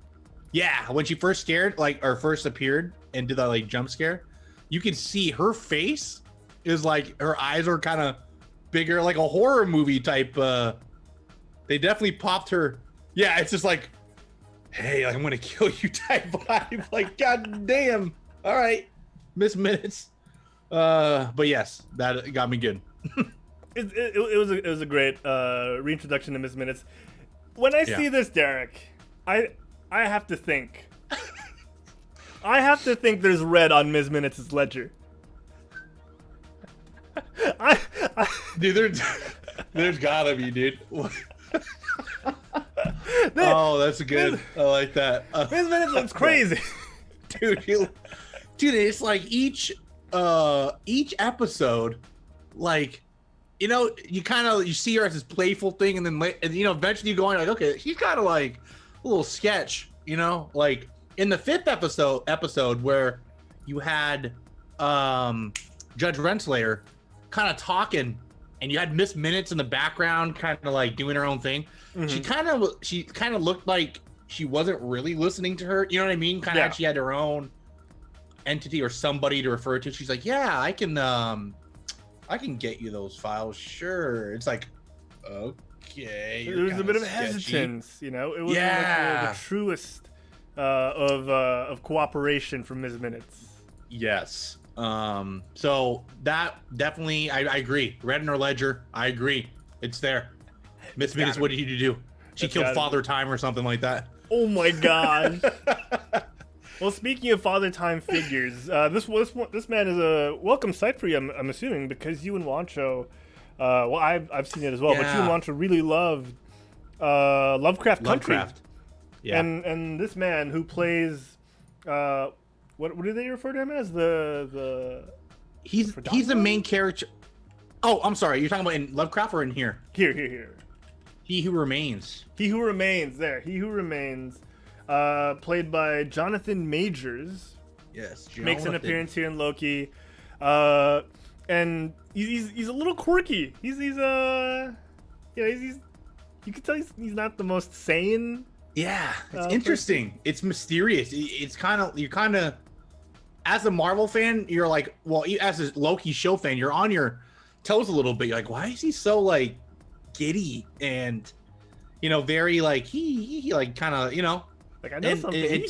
Yeah, when she first first appeared and did that like jump scare, you can see her face is like her eyes are kind of bigger, like a horror movie type. They definitely popped her. Yeah, it's just like hey, like, I'm gonna kill you type vibe. Like, god damn. All right, Miss Minutes. But yes, that got me good. It was a great reintroduction to Miss Minutes. When I see this, Derek, I have to think. I have to think there's red on Ms. Minutes' ledger. Dude, there's gotta be, dude. Oh, that's good. I like that. Ms. Minutes looks crazy. Dude, it's like each episode, like, you know, you see her as this playful thing, and then eventually you go on, like, okay, she's kind of like a little sketch, you know, like in the 5th episode where you had Judge Renslayer kind of talking, and you had Miss Minutes in the background kind of like doing her own thing. She kind of looked like she wasn't really listening to her, you know what I mean? Kind of like she had her own entity or somebody to refer to. She's like, yeah, I can get you those files, sure. It's like, okay, there was a bit of hesitance, you know. It wasn't like the truest of cooperation from Ms. Minutes. Yes. So that definitely, I agree. Red in her ledger, I agree. It's there. Miss Minutes, what did you do? She killed Father Time or something like that. Oh my god. Well, speaking of Father Time figures, this man is a welcome sight for you, I'm assuming, because you and Wancho, well, I've seen it as well, but you and Wancho really loved Lovecraft Country. Yeah. And this man who plays, what do they refer to him as? He's the main character. Oh, I'm sorry. You're talking about in Lovecraft or in here? Here. He Who Remains. He Who Remains. There. He Who Remains. Played by Jonathan Majors. Yes. Jonathan. Makes an appearance here in Loki. And he's a little quirky. He's you can tell he's not the most sane. Yeah, it's interesting. Person. It's mysterious. It's you're kind of, as a Marvel fan, you're like, well, as a Loki show fan, you're on your toes a little bit. You're like, why is he so like giddy and, you know, very like he like kind of, you know, like I know something.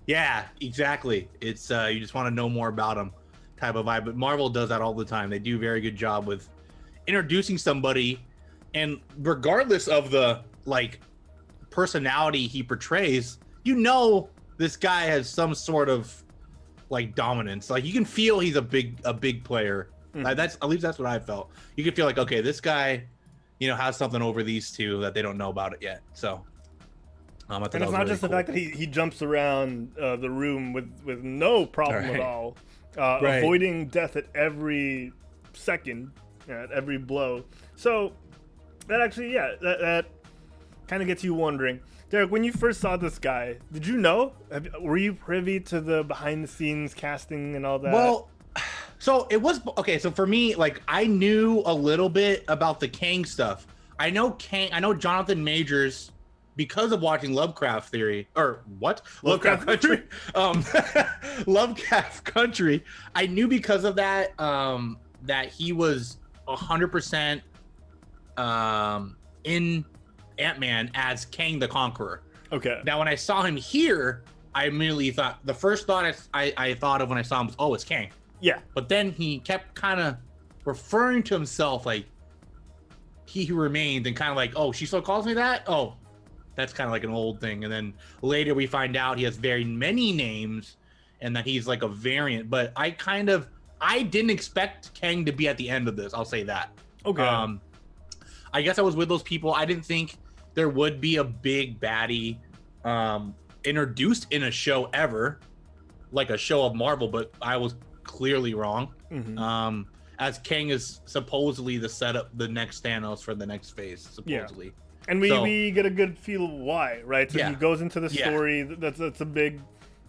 Yeah, exactly. It's you just want to know more about him type of vibe. But Marvel does that all the time. They do a very good job with introducing somebody, and regardless of the like personality he portrays, you know, this guy has some sort of like dominance. Like you can feel he's a big player. That's at least that's what I felt. You can feel like, okay, this guy, you know, has something over these two that they don't know about it yet. So and it's not just the fact that he jumps around the room with no problem at all, avoiding death at every second, at every blow. So that actually, that kind of gets you wondering, Derek, when you first saw this guy, did you know? Were you privy to the behind-the-scenes casting and all that? Well, so it was okay. So for me, like, I knew a little bit about the Kang stuff. I know Jonathan Majors because of watching Lovecraft Country. Lovecraft Country. I knew because of that that he was 100% in Ant-Man as Kang the Conqueror. Okay. Now, when I saw him here, I immediately thought, the first thought I thought of when I saw him was, oh, it's Kang. Yeah. But then he kept kind of referring to himself like He Who Remains, and kind of like, oh, she still calls me that? Oh, that's kind of like an old thing. And then later we find out he has very many names and that he's like a variant. But I didn't expect Kang to be at the end of this. I'll say that. Okay. I guess I was with those people. I didn't think there would be a big baddie introduced in a show ever, like a show of Marvel, but I was clearly wrong. Mm-hmm. As Kang is supposedly the setup, the next Thanos for the next phase, supposedly. Yeah. And we get a good feel of why, right? So he goes into the story. That's a big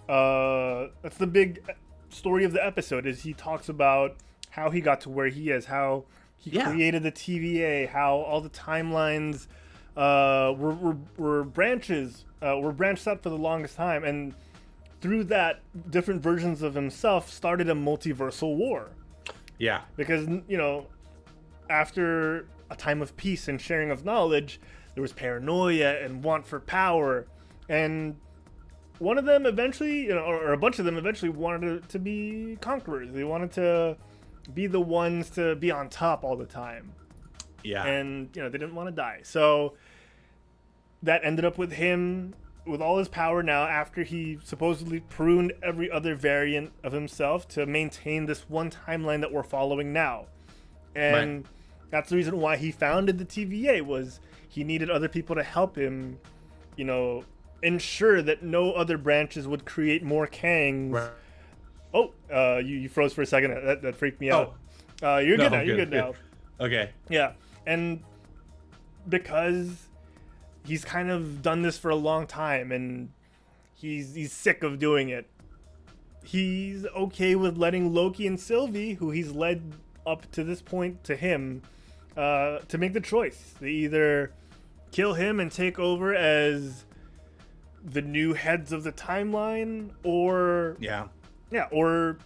that's the big story of the episode. Is he talks about how he got to where he is, how he created the TVA, how all the timelines were branches, were branched out for the longest time, and through that, different versions of himself started a multiversal war. Yeah. Because, you know, after a time of peace and sharing of knowledge, there was paranoia and want for power. And one of them eventually, or a bunch of them eventually wanted to be conquerors. They wanted to be the ones to be on top all the time. Yeah. And, they didn't want to die. So that ended up with him with all his power now after he supposedly pruned every other variant of himself to maintain this one timeline that we're following now. And that's the reason why he founded the TVA, was he needed other people to help him, ensure that no other branches would create more Kangs. Right. Oh, you froze for a second. That freaked me out. You're good now. You're good now. Okay. Yeah. And because he's kind of done this for a long time and he's sick of doing it, he's okay with letting Loki and Sylvie, who he's led up to this point to him, to make the choice. They either kill him and take over as the new heads of the timeline, or or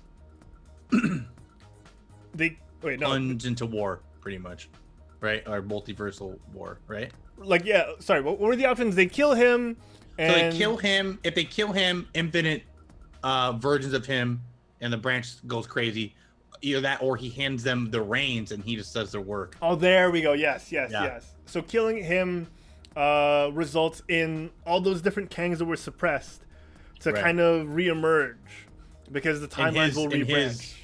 they plunge into war, pretty much, right? Or multiversal war, right? Sorry, what were the options? They kill him, and so they kill him. If they kill him, infinite versions of him, and the branch goes crazy. Either that, or he hands them the reins and he just does their work. Oh, there we go. Yes. So killing him results in all those different Kangs that were suppressed to kind of reemerge, because the timelines will rebranch.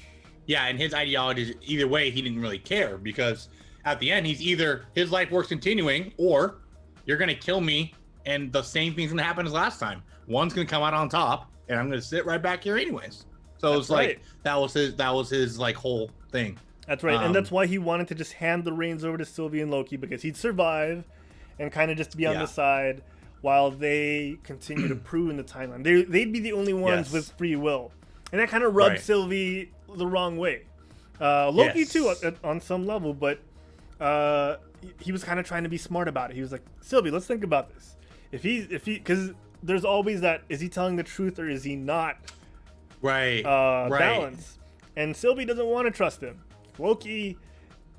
And his ideology is, either way, he didn't really care, because at the end, he's either his life works continuing, or you're going to kill me and the same thing's going to happen as last time. One's going to come out on top and I'm going to sit right back here anyways. So it's like, that was his like whole thing. That's right. And that's why he wanted to just hand the reins over to Sylvie and Loki, because he'd survive and kind of just be on the side while they continue to prune the timeline. They'd be the only ones with free will. And that kind of rubbed Sylvie the wrong way. Loki too, on some level, but he was kind of trying to be smart about it. He was like, Sylvie, let's think about this. If he, because there's always that, is he telling the truth or is he not? Balance. And Sylvie doesn't want to trust him. Loki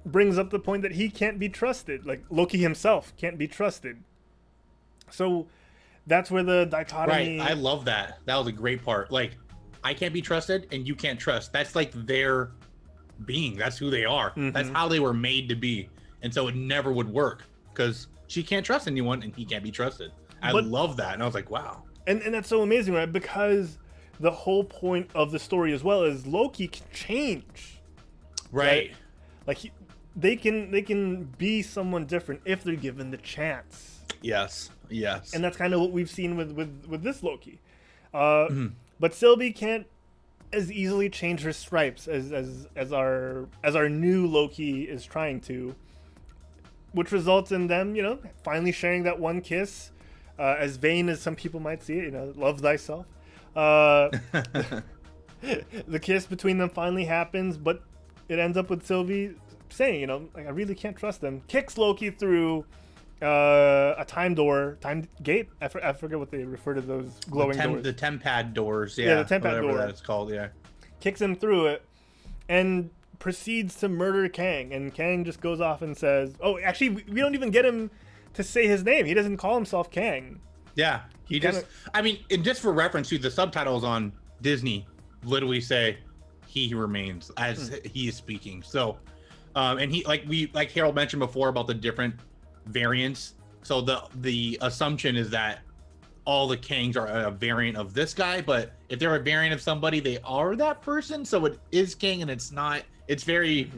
brings up the point that he can't be trusted. Like, Loki himself can't be trusted. So that's where the dichotomy... Right, I love that. That was a great part. Like, I can't be trusted and you can't trust. That's like their being. That's who they are. Mm-hmm. That's how they were made to be. And so it never would work, because she can't trust anyone and he can't be trusted. I love that. And I was like, wow. And that's so amazing, right? Because the whole point of the story as well is Loki can change. Right? Like, they can be someone different if they're given the chance. Yes. And that's kind of what we've seen with this Loki. But Sylvie can't as easily change her stripes as our new Loki is trying to, which results in them, finally sharing that one kiss, as vain as some people might see it, love thyself. The kiss between them finally happens, but it ends up with Sylvie saying, like, I really can't trust them. Kicks Loki through a time gate. I forget what they refer to those glowing doors. The tempad doors. Yeah, the tempad door. That it's called. Yeah. Kicks him through it, and proceeds to murder Kang. And Kang just goes off and says, "Oh, actually, we don't even get him to say his name. He doesn't call himself Kang." Yeah, and just for reference to the subtitles on Disney, literally say, "He remains," as he is speaking. So, and he, like Harold mentioned before about the different variants. So the assumption is that all the Kangs are a variant of this guy, but if they're a variant of somebody, they are that person. So it is Kang, and it's not. It's very,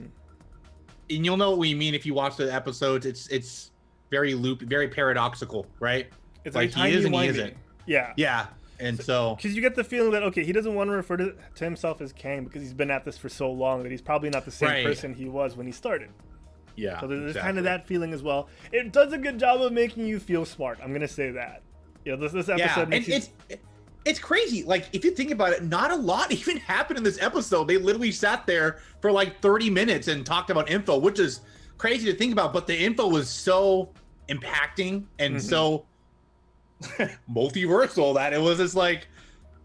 and you'll know what we mean if you watch the episodes. It's very very paradoxical, right? It's like he is and he isn't. Yeah. And so because you get the feeling that, okay, he doesn't want to refer to himself as Kang because he's been at this for so long that he's probably not the same person he was when he started. Yeah. So there's kind of that feeling as well. It does a good job of making you feel smart. I'm gonna say that. This episode makes you... It's crazy. Like, if you think about it, not a lot even happened in this episode. They literally sat there for like 30 minutes and talked about info, which is crazy to think about. But the info was so impacting and so multiversal that it was just like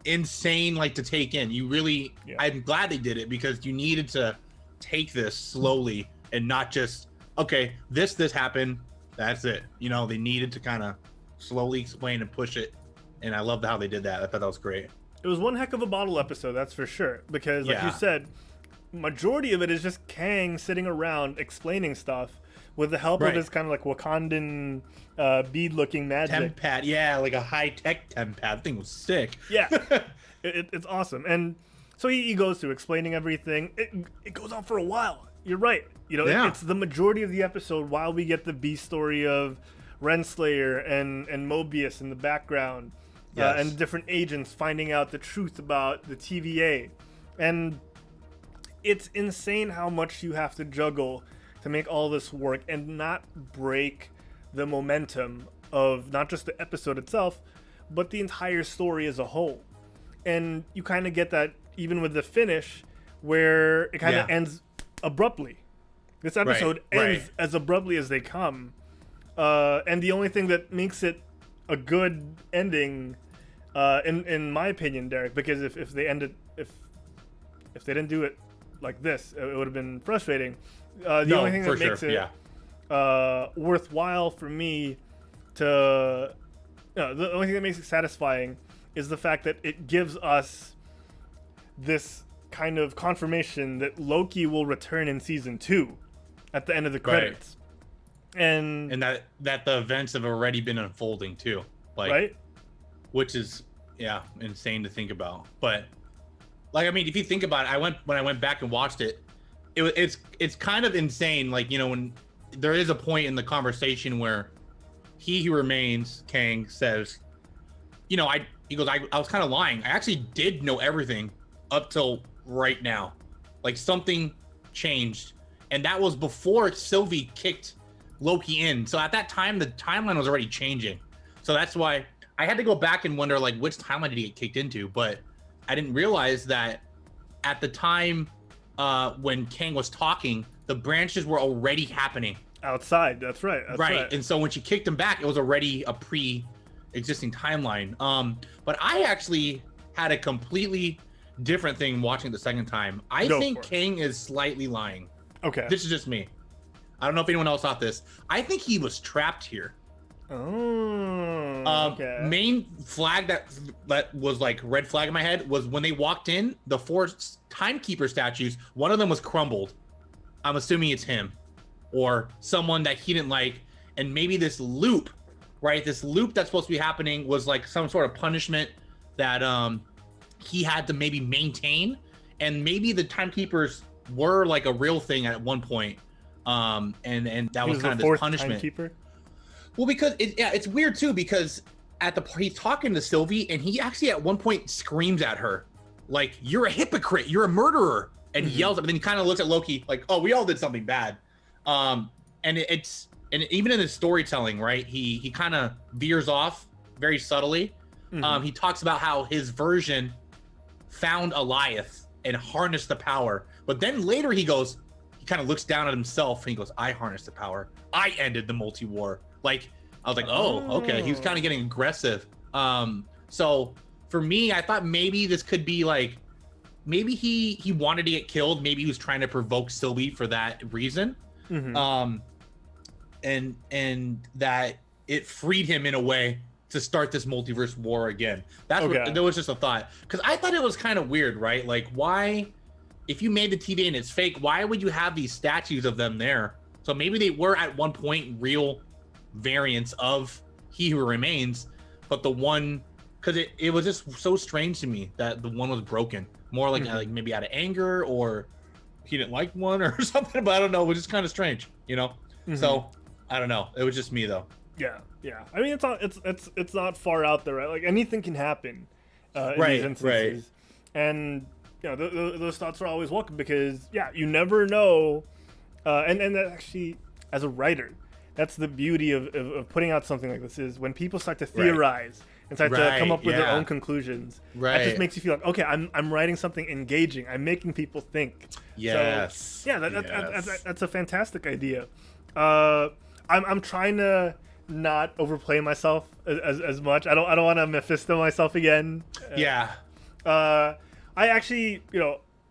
insane, like, to take in. You really, I'm glad they did it, because you needed to take this slowly and not just, okay, this happened, that's it. They needed to kind of slowly explain and push it and I loved how they did that. I thought that was great. It was one heck of a bottle episode, that's for sure. Because, like you said, majority of it is just Kang sitting around explaining stuff with the help of his kind of like Wakandan bead-looking magic. Tempad, like a high-tech tempad. Thing was sick. Yeah, it's awesome. And so he goes through explaining everything. It goes on for a while. You're right. It's the majority of the episode while we get the B story of Renslayer and Mobius in the background. And different agents finding out the truth about the TVA. And it's insane how much you have to juggle to make all this work and not break the momentum of not just the episode itself, but the entire story as a whole. And you kind of get that even with the finish, where it kind of ends abruptly. This episode ends as abruptly as they come. And the only thing that makes it a good ending, in my opinion, Derek, because if they ended, if they didn't do it like this, it would have been frustrating. The only thing that makes it worthwhile for me the only thing that makes it satisfying is the fact that it gives us this kind of confirmation that Loki will return in season 2 at the end of the credits. And that the events have already been unfolding too. Which is insane to think about. But if you think about it, when I went back and watched it, it's kind of insane. When there is a point in the conversation where he who remains, Kang, says, he goes, I was kind of lying. I actually did know everything up till right now. Something changed, and that was before Sylvie kicked Loki in. So at that time, the timeline was already changing. So that's why I had to go back and wonder which timeline did he get kicked into. But I didn't realize that at the time when Kang was talking, the branches were already happening outside. That's right. And so when she kicked him back, it was already a pre-existing timeline. But I actually had a completely different thing watching the second time. I think Kang is slightly lying. Okay. This is just me. I don't know if anyone else thought this. I think he was trapped here. Oh, okay. Main flag that was red flag in my head was when they walked in, the 4 timekeeper statues, one of them was crumbled. I'm assuming it's him or someone that he didn't like. And maybe this loop, this loop that's supposed to be happening was some sort of punishment that he had to maybe maintain. And maybe the timekeepers were a real thing at one point. And that was kind of this punishment. Timekeeper? Well, because it's weird too, because he's talking to Sylvie, and he actually at one point screams at her, "You're a hypocrite, you're a murderer," and he yells at her. And then he kind of looks at Loki "Oh, we all did something bad." And even in his storytelling, he kind of veers off very subtly. He talks about how his version found Alioth and harnessed the power, but then later he kind of looks down at himself and he goes, "I harnessed the power. I ended the multi-war." I was like, oh, okay. He was kind of getting aggressive. So for me, I thought maybe this could be maybe he wanted to get killed. Maybe he was trying to provoke Sylvie for that reason. And that it freed him in a way to start this multiverse war again. That was just a thought. Because I thought it was kind of weird, right? Why, if you made the TV and it's fake, why would you have these statues of them there? So maybe they were at one point real variants of He Who Remains, but the one, because it was just so strange to me that the one was broken. More maybe out of anger, or he didn't like one or something, but I don't know. It was just kind of strange, So I don't know. It was just me though. Yeah. I mean, it's not far out there, right? Anything can happen in these instances, and those thoughts are always welcome because you never know, and that actually, as a writer, that's the beauty of putting out something like this, is when people start to theorize and start to come up with their own conclusions. That just makes you feel okay, I'm writing something engaging. I'm making people think. Yes. So, that's a fantastic idea. I'm trying to not overplay myself as much. I don't want to Mephisto myself again. I actually,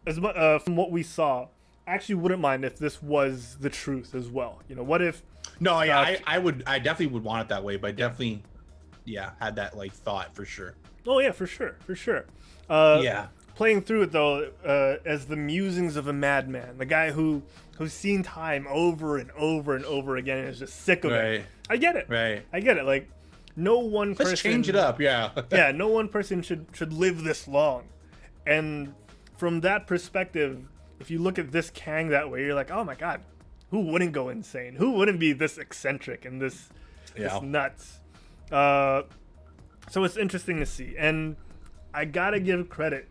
as much from what we saw, I actually wouldn't mind if this was the truth as well. What if? No, I definitely would want it that way, but definitely had that like thought for sure. Oh yeah, for sure. Yeah. Playing through it though, as the musings of a madman, the guy who's seen time over and over and over again and is just sick of it. I get it. Right. I get it. Like, no one person. Let's change it up. Yeah. Yeah. No one person should live this long, and from that perspective, if you look at this Kang that way, you're like, oh my god, who wouldn't go insane? Who wouldn't be this eccentric and this nuts? So it's interesting to see, and I gotta give credit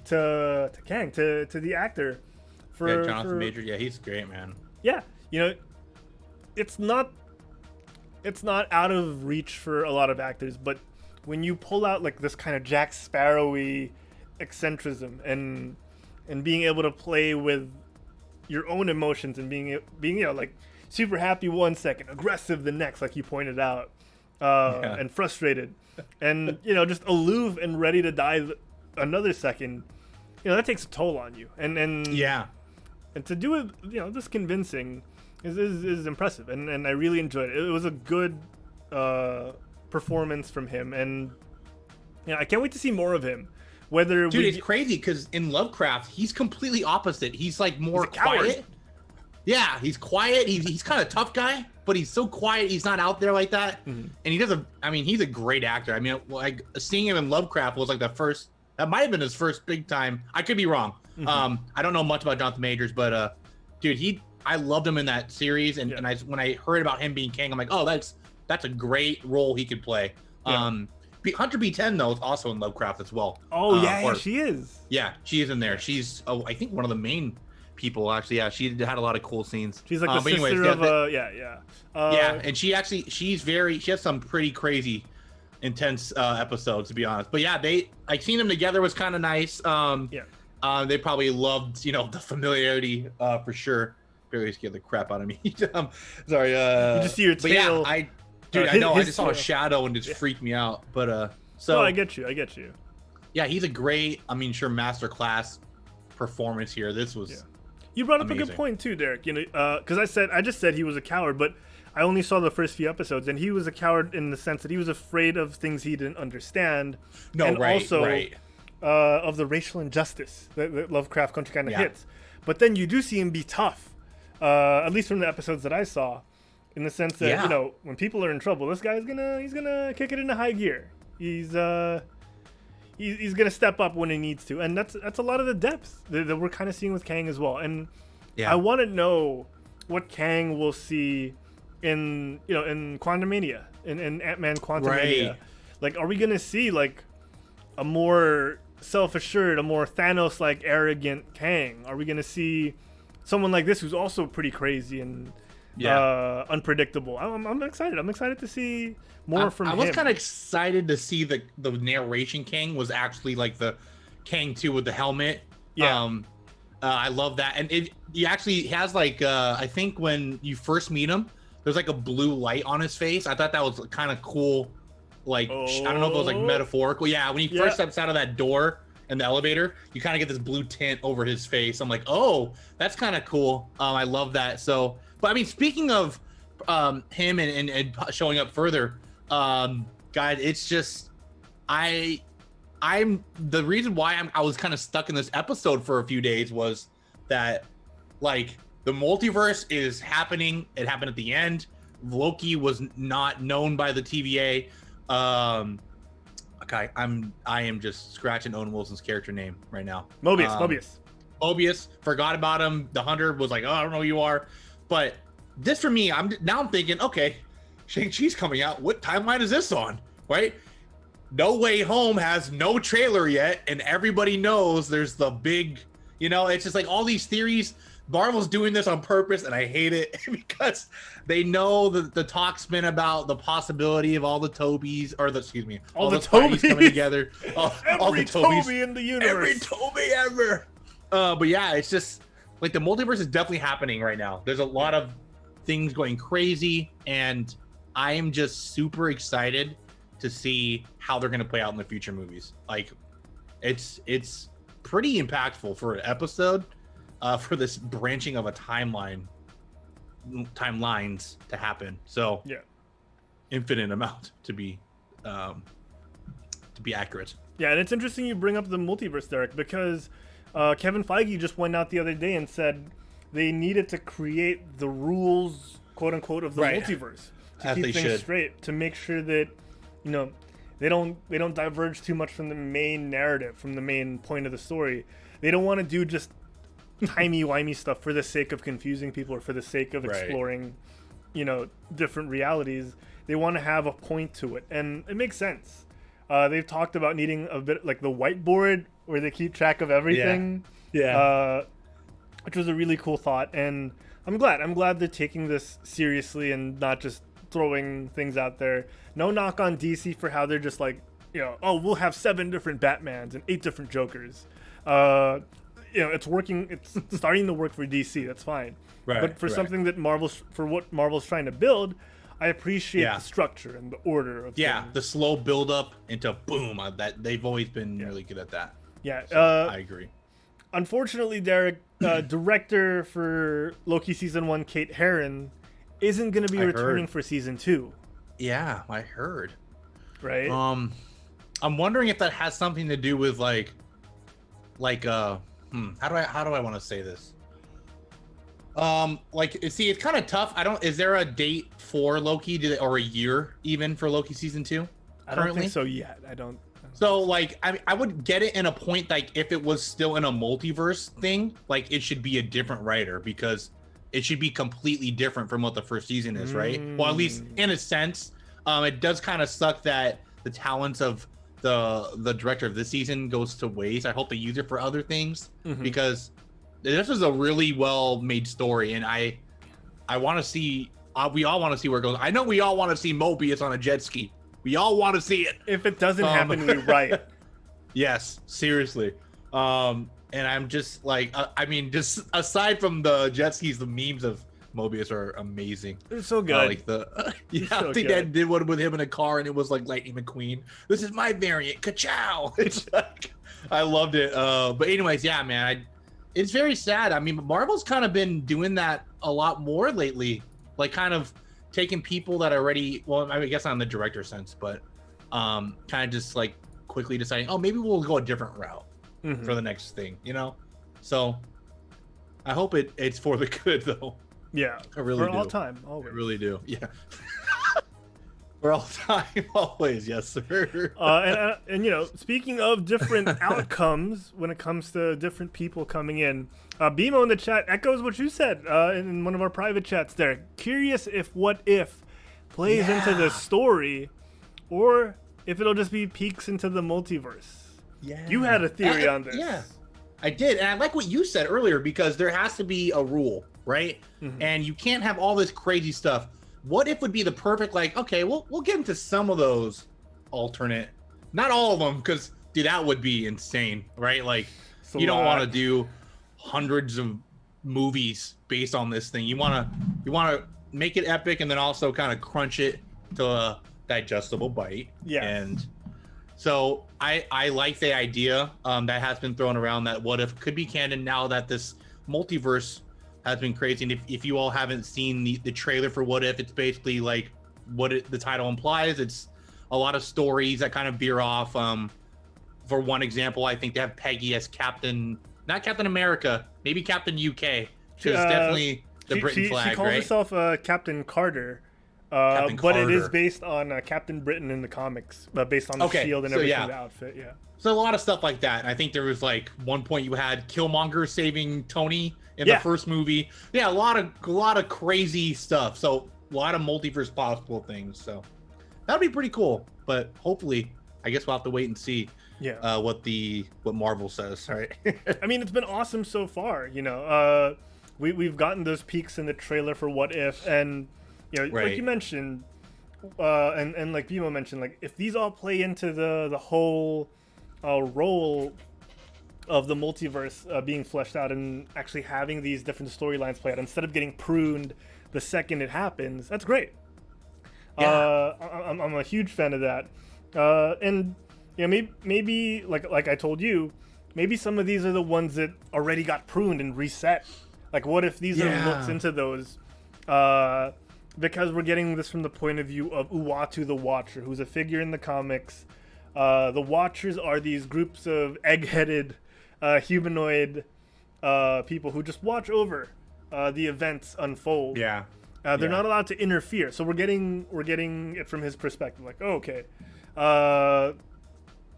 to Kang, to the actor for Jonathan Majors. Yeah, he's great, man. Yeah, you know, it's not out of reach for a lot of actors, but when you pull out like this kind of Jack Sparrowy eccentricism and being able to play with your own emotions and being you know, like super happy one second, aggressive the next, like you pointed out, and frustrated, and you know, just aloof and ready to die another second, you know, that takes a toll on you, and to do it, you know, this convincing is impressive, and I really enjoyed it. It was a good performance from him, and I can't wait to see more of him. It's crazy because in Lovecraft he's completely opposite. He's like more quiet. Yeah, he's quiet. He's kind of tough guy, but he's so quiet. He's not out there like that. And he doesn't. I mean, he's a great actor. I mean, like seeing him in Lovecraft was like the first. That might have been his first big time. I could be wrong. I don't know much about Jonathan Majors, but dude, I loved him in that series. And when I heard about him being Kang, I'm like, oh, that's a great role he could play. Hunter B10 though is also in Lovecraft as well. Oh yeah, she is. Yeah, she is in there. She's I think one of the main people actually. Yeah, she had a lot of cool scenes. She's like the sister of yeah, and she has some pretty crazy intense episodes, to be honest. But yeah, I seen them together was kind of nice. They probably loved, you know, the familiarity for sure. Barely scared the crap out of me. Sorry. You just see your tail. Yeah, I know. I just saw a shadow and just freaked me out. But so I get you. Yeah, he's a great, masterclass performance here. This was. You brought up amazing. a good point too, Derek. You know, because I just said he was a coward, but I only saw the first few episodes, and he was a coward in the sense that he was afraid of things he didn't understand, of the racial injustice that Lovecraft Country kind of hits. But then you do see him be tough, at least from the episodes that I saw, in the sense that you know, when people are in trouble, this guy's gonna kick it into high gear. He's gonna step up when he needs to, and that's a lot of the depth that we're kind of seeing with Kang as well. And I want to know what Kang will see in Quantumania, in Ant-Man Quantumania. Like, are we gonna see like a more self-assured, a more Thanos-like arrogant Kang? Are we gonna see someone like this who's also pretty crazy and unpredictable? I'm excited. I'm excited to see more from him. I was kind of excited to see the narration Kang was actually like the Kang 2 with the helmet. I love that. And he actually has like I think when you first meet him, there's like a blue light on his face. I thought that was kind of cool. Like, I don't know if it was like metaphorical. Yeah, when he first steps out of that door in the elevator, you kind of get this blue tint over his face. I'm like, oh, that's kind of cool. I love that. So, but I mean, speaking of him and showing up further, guys, it's just I'm the reason why I was kind of stuck in this episode for a few days was that like the multiverse is happening. It happened at the end. Loki was not known by the TVA. Okay, I am just scratching Owen Wilson's character name right now. Mobius. Forgot about him. The Hunter was like, oh, I don't know who you are. But this for me, I'm thinking, okay, Shang-Chi's coming out. What timeline is this on? Right? No Way Home has no trailer yet, and everybody knows there's the big, it's just like all these theories. Marvel's doing this on purpose, and I hate it because they know that the talk's been about the possibility of all the Tobys, all the Tobies coming together. All the Toby in the universe. Every Toby ever. But yeah, it's just like the multiverse is definitely happening right now. There's a lot of things going crazy, and I am just super excited to see how they're going to play out in the future movies. Like, it's pretty impactful for an episode. For this branching of a timelines to happen, so infinite amount to be to be accurate. Yeah, and it's interesting you bring up the multiverse, Derek, because Kevin Feige just went out the other day and said they needed to create the rules, quote unquote, of the multiverse to keep things straight, to make sure that they don't diverge too much from the main narrative, from the main point of the story. They don't want to do just timey-wimey stuff for the sake of confusing people or for the sake of exploring, different realities. They want to have a point to it, and it makes sense. They've talked about needing a bit like the whiteboard where they keep track of everything. Yeah. Which was a really cool thought, and I'm glad they're taking this seriously and not just throwing things out there. No knock on DC for how they're just like, we'll have 7 different Batmans and 8 different Jokers. It's working. It's starting to work for DC. That's fine. Right. But for something that what Marvel's trying to build, I appreciate the structure and the order of things. The slow build up into boom. That they've always been really good at that. Yeah, so I agree. Unfortunately, Derek, director for Loki season 1, Kate Herron, isn't going to be returning for season 2. Yeah, I heard. Right. I'm wondering if that has something to do with how do I want to say this? See, it's kind of tough. Is there a date for Loki or a year even for Loki season 2? I don't think so yet. I don't. So I would get it in a point, like if it was still in a multiverse thing, like it should be a different writer because it should be completely different from what the first season is, right? Well, at least in a sense. It does kind of suck that the talents of the director of this season goes to waste. I hope they use it for other things because this is a really well made story, and I want to see. We all want to see where it goes. I know we all want to see Mobius on a jet ski. We all want to see it. If it doesn't happen, we write. Yes, seriously. And I'm just like, just aside from the jet skis, the memes of Mobius are amazing. They're so good. I think they did one with him in a car, and it was like Lightning McQueen. This is my variant. Ka-chow! It's like, I loved it. But anyways, yeah, man, it's very sad. I mean, Marvel's kind of been doing that a lot more lately, like kind of taking people that are already, well, I guess not in the director sense, but kind of just like quickly deciding, oh, maybe we'll go a different route for the next thing, So I hope it's for the good, though. Yeah, I really do. For all time, always. I really do. Yeah. For all time, always, yes, sir. And speaking of different outcomes when it comes to different people coming in, BMO in the chat echoes what you said in one of our private chats there. Curious if What If plays into the story, or if it'll just be peeks into the multiverse. Yeah. You had a theory on this. Yeah, I did, and I like what you said earlier because there has to be a rule, right? And you can't have all this crazy stuff. What if would be the perfect, okay, we'll get into some of those alternate, not all of them, because dude, that would be insane, right? Like, you don't want to do hundreds of movies based on this thing. You want to make it epic and then also kind of crunch it to a digestible bite. Yeah. And so I like the idea that has been thrown around that What If could be canon now that this multiverse has been crazy. And if you all haven't seen the trailer for What If, it's basically like the title implies. It's a lot of stories that kind of veer off. For one example, I think they have Peggy as not Captain America, maybe Captain UK. She's definitely the Britain flag, right? She calls herself Captain Carter. But it is based on Captain Britain in the comics, based on the shield and everything, the outfit. Yeah. So a lot of stuff like that. And I think there was one point you had Killmonger saving Tony in the first movie. Yeah, a lot of crazy stuff. So a lot of multiverse possible things. So that'd be pretty cool. But hopefully, I guess we'll have to wait and see. Yeah. What Marvel says. All right. I mean, it's been awesome so far. We've gotten those peaks in the trailer for What If, and like you mentioned, and like Bimo mentioned, if these all play into the whole role of the multiverse being fleshed out and actually having these different storylines play out instead of getting pruned the second it happens, that's great. Yeah. I'm a huge fan of that. And maybe like I told you, maybe some of these are the ones that already got pruned and reset. Like, what if these are looks into those? because we're getting this from the point of view of Uatu the Watcher, who's a figure in the comics. The Watchers are these groups of egg-headed humanoid people who just watch over the events unfold. Yeah. They're not allowed to interfere, so we're getting it from his perspective. Like, oh, okay,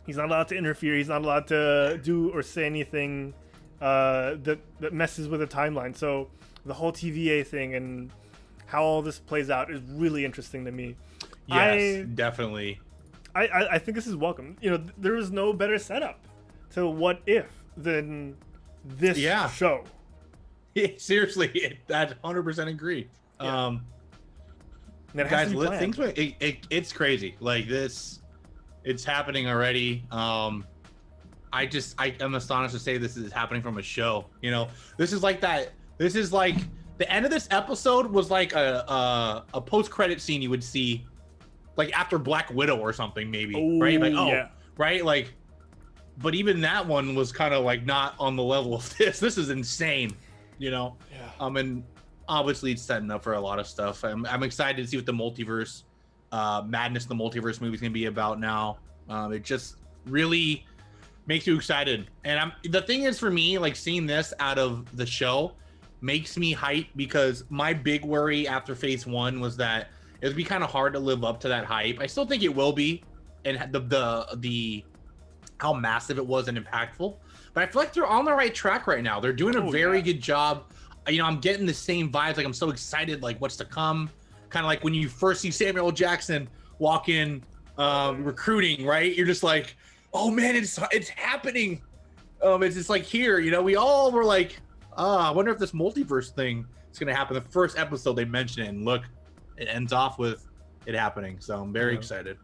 he's not allowed to interfere. He's not allowed to do or say anything that messes with the timeline. So the whole TVA thing and how all this plays out is really interesting to me. Yes, definitely. I think this is welcome. You know, there is no better setup to What If than this show. Yeah, seriously, I 100% agree. Yeah. Guys, it's crazy. Like this, it's happening already. I am astonished to say this is happening from a show. You know, this is like that. This is like the end of this episode was like a post-credit scene you would see, like after Black Widow or something, maybe. Ooh, right? Like, yeah. right? Like, but even that one was kind of like not on the level of this. This is insane, you know? Yeah. And obviously it's setting up for a lot of stuff. I'm excited to see what the multiverse, madness in the multiverse movie is going to be about now. It just really makes you excited. And the thing is for me, like seeing this out of the show makes me hype, because my big worry after phase 1 was that it would be kind of hard to live up to that hype. I still think it will be, and the how massive it was and impactful. But I feel like they're on the right track right now. They're doing a very good job. You know, I'm getting the same vibes. Like I'm so excited, like what's to come. Kind of like when you first see Samuel L. Jackson walk in recruiting, right? You're just like, oh man, it's happening. It's just like here, you know, we all were like, I wonder if this multiverse thing is gonna happen. The first episode they mention it, and look, it ends off with it happening. So I'm very excited.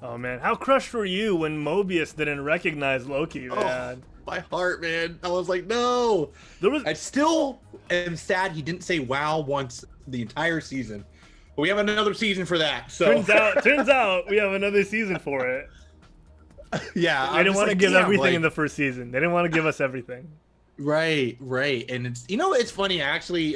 Oh man, how crushed were you when Mobius didn't recognize Loki, man? Oh, my heart, man. I was like, no. I still am sad he didn't say wow once the entire season. But we have another season for that. So turns out we have another season for it. Yeah. They didn't want to give everything in the first season. They didn't want to give us everything. Right. And it's, you know, it's funny actually.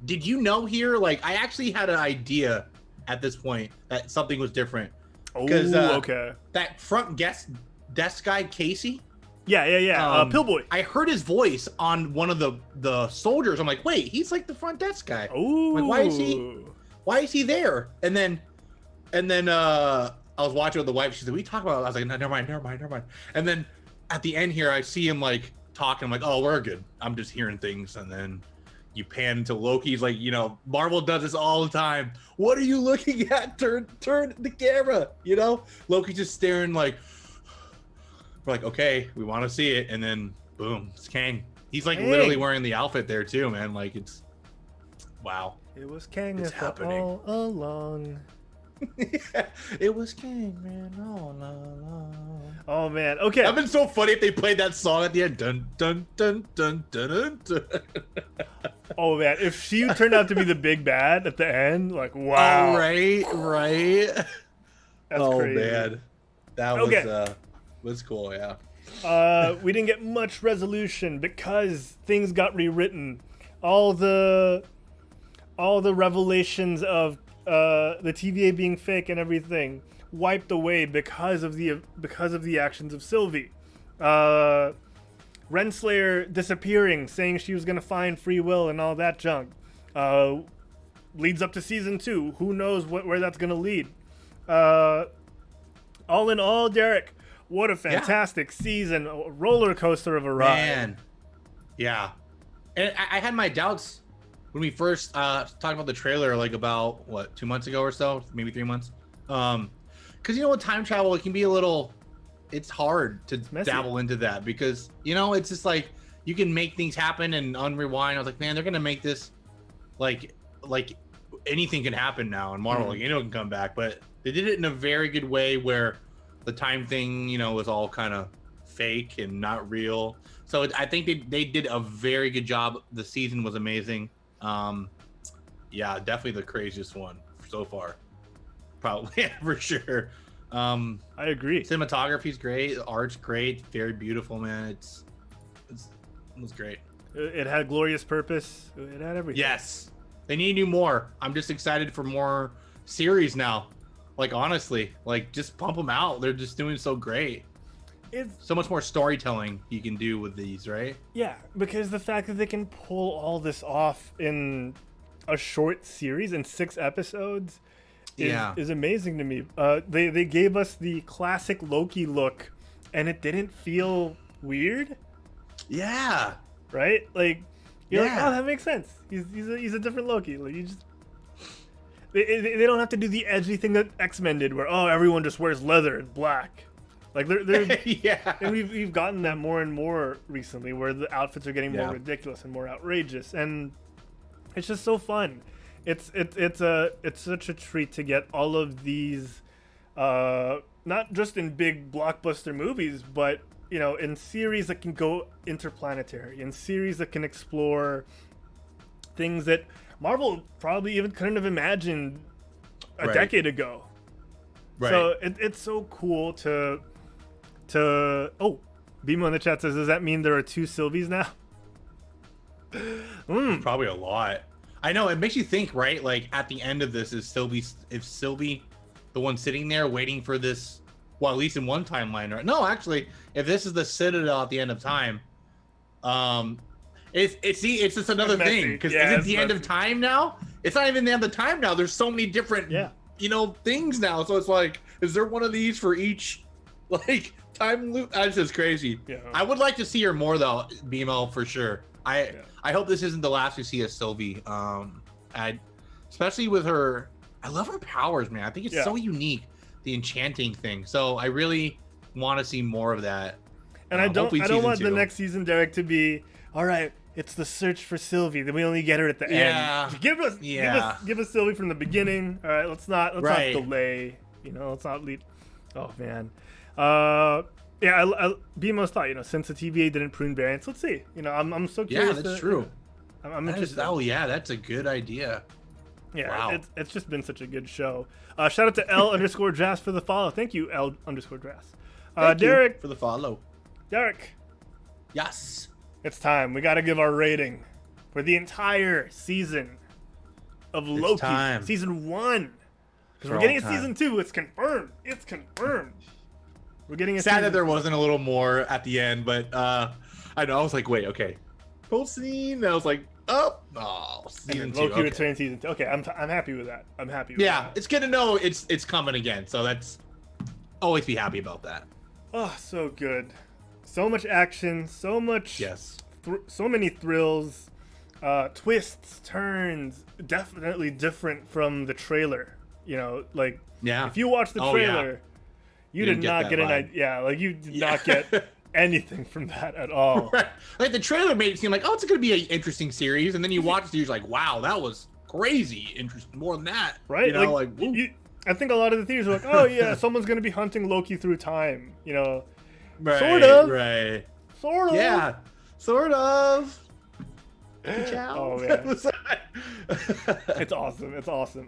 Did you know here? Like, I actually had an idea at this point that something was different. Oh, okay. That front desk guy, Casey. Yeah. Pillboy. I heard his voice on one of the soldiers. I'm like, wait, he's like the front desk guy. Oh, like, why is he there? And then I was watching with the wife. She said, we talk about it. I was like, no, never mind. And then at the end here, I see him like talking. I'm like, oh, we're good. I'm just hearing things. And then you pan to Loki's like, you know, Marvel does this all the time. What are you looking at? Turn the camera, you know? Loki's just staring like, we're like, okay, we want to see it. And then boom, it's Kang. He's like literally wearing the outfit there too, man. Like it's, wow. It was Kang it's happening all along. Yeah, it was Kang, man, all along. Oh man, okay. That'd been so funny if they played that song at the end. Dun dun dun dun dun dun. Dun. Oh man, if she turned out to be the big bad at the end, like wow. Oh, right. That's crazy. Man, that was cool. Yeah. We didn't get much resolution because things got rewritten. All the revelations of the TVA being fake and everything wiped away because of the actions of Sylvie. Renslayer disappearing, saying she was gonna find free will and all that junk, leads up to season 2. Who knows where that's gonna lead? All in all, Derek, what a fantastic season! A roller coaster of a ride. Man, yeah. And I had my doubts when we first talked about the trailer, like about 2 months ago or so, maybe 3 months. Because you know, with time travel, it can be a little. It's hard to dabble into that because, you know, it's just like you can make things happen and unrewind. I was like, man, they're gonna make this like anything can happen now in Marvel. Like anyone can come back, but they did it in a very good way where the time thing, you know, was all kind of fake and not real. So I think they did a very good job. The season was amazing. Yeah, definitely the craziest one so far, probably for sure. I agree. Cinematography's great, the art's great, very beautiful, man. It was great. It had glorious purpose. It had everything. Yes, They need to do more. I'm just excited for more series now. Like, honestly, like, just pump them out. They're just doing so great. It's so much more storytelling you can do with these, right? Yeah, because the fact that they can pull all this off in a short series in 6 episodes is amazing to me. They gave us the classic Loki look, and it didn't feel weird. Yeah. Right? Like, you're like, oh, that makes sense. He's a different Loki. Like, you just... They don't have to do the edgy thing that X-Men did, where everyone just wears leather and black. Like they're yeah, and we've gotten that more and more recently, where the outfits are getting more ridiculous and more outrageous, and it's just so fun. It's such a treat to get all of these, not just in big blockbuster movies, but in series that can go interplanetary, in series that can explore things that Marvel probably even couldn't have imagined a decade ago. Right. So it's so cool to Bimo in the chat says, does that mean there are 2 Sylvies now? Probably a lot. I know, it makes you think, right? Like, at the end of this, is Sylvie the one sitting there waiting for this? Well, at least in one timeline, right? No, actually, if this is the Citadel at the end of time, it's just another thing, because is it the end of time now? It's not even the end of time now. There's so many different things now. So it's like, is there one of these for each like time loop? That's just crazy. Yeah. I would like to see her more though, BMO, for sure. I hope this isn't the last we see of Sylvie. Especially with her, I love her powers, man. I think it's so unique, the enchanting thing. So I really want to see more of that. And I don't want the next season, Derek, to be all right. It's the search for Sylvie. Then we only get her at the end. Give us Sylvie from the beginning. All right, let's not delay. Let's not lead. Oh man. BMO's thought. Since the TVA didn't prune variants, let's see. I'm so curious. Yeah, that's true. I'm interested. That's a good idea. Yeah, wow. It's just been such a good show. Shout out to L_Dras for the follow. Thank you, L_Dras. Derek, you for the follow. Derek. Yes. It's time. We got to give our rating for the entire season of Loki. Season 1. Because we're getting a season 2. It's confirmed. We're getting a sad that there wasn't a little more at the end, but I know. I was like, wait, okay. Post scene. I was like, season 2. Loki returns season 2. Okay, I'm happy with that. Yeah, it's good to know it's coming again. So that's always be happy about that. Oh, so good. So much action, so much, so many thrills, twists, turns, definitely different from the trailer. If you watch the trailer, you did not get an idea. Yeah, like you did not get anything from that at all. Right. Like the trailer made it seem like, it's going to be an interesting series, and then you watch it, you're like, wow, that was crazy interesting, more than that. Right? I think a lot of the theories are like, someone's going to be hunting Loki through time. Right, sort of. Right. Sort of. Yeah. Sort of. Oh man. It's awesome.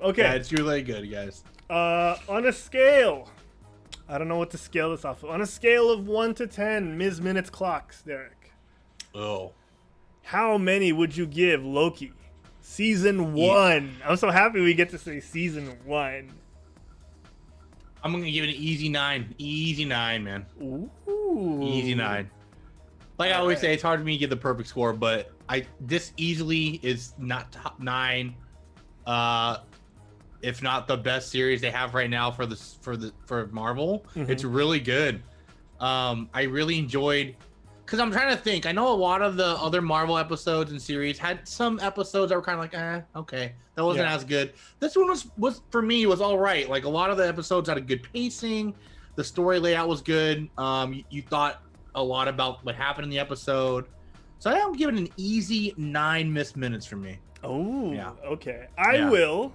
Okay. Yeah, it's really good, guys. On a scale, I don't know what to scale this off of. On a scale of 1 to 10, Ms. Minutes clocks, Derek. Oh. How many would you give Loki? Season 1. I'm so happy we get to say season 1. I'm going to give it an easy 9. Easy 9, man. Ooh. Easy 9. Like I always say, it's hard for me to give the perfect score, but this easily is not top 9. If not the best series they have right now for Marvel. Mm-hmm. It's really good. I really enjoyed, because I'm trying to think. I know a lot of the other Marvel episodes and series had some episodes that were kind of like, okay, that wasn't as good. This one was for me was all right. Like a lot of the episodes had a good pacing. The story layout was good. You thought a lot about what happened in the episode. So I'm giving an easy 9 missed minutes from me. Oh, yeah. Okay. I will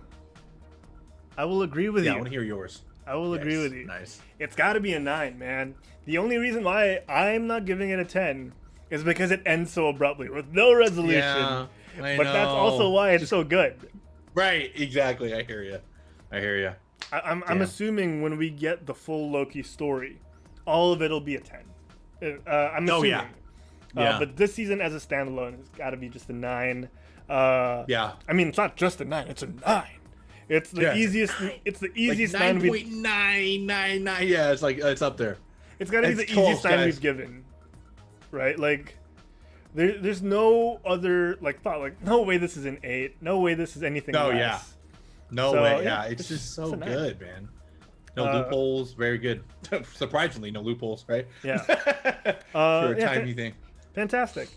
agree with you. I want to hear yours. I will agree with you. Nice. It's got to be a 9, man. The only reason why I'm not giving it a 10 is because it ends so abruptly with no resolution. Yeah, I but know. That's also why it's so good. Right. Exactly. I hear you. I'm assuming when we get the full Loki story, all of it'll be a 10. I'm assuming. Yeah. But this season as a standalone has got to be just a 9. Yeah. I mean, it's not just a 9; it's a 9. It's the easiest. It's the easiest like 9 we've. 9.999. Yeah, it's like it's up there. It's got to be the easiest 9 we've given, right? Like, there's no other like thought. Like, no way this is an 8. No way this is anything less. Yeah. No way. Yeah, it's just so good, man. No loopholes. Very good. Surprisingly, no loopholes, right? Yeah. For a tiny thing. Fantastic.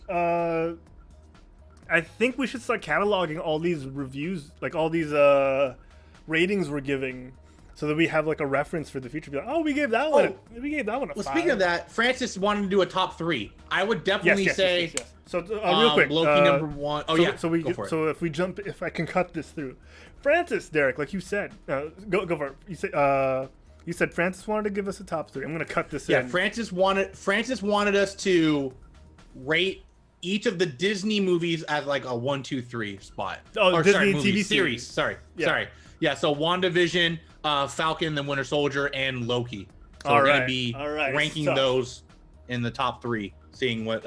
I think we should start cataloging all these reviews, like all these ratings we're giving, so that we have like a reference for the future. Be like, oh, we gave that one. We gave that one a 5. Speaking of that, Francis wanted to do a top 3. I would definitely say. Yes. So real quick, Loki number 1. Oh yeah. So if I can cut this through, Francis, Derek, like you said, go for it. You said Francis wanted to give us a top 3. I'm gonna cut this in. Yeah, Francis wanted us to rate each of the Disney movies as like a 1, 2, 3 spot. Oh, Disney TV series. Sorry. Yeah, so WandaVision, Falcon, the Winter Soldier, and Loki. So we're gonna be ranking those in the top 3, seeing what.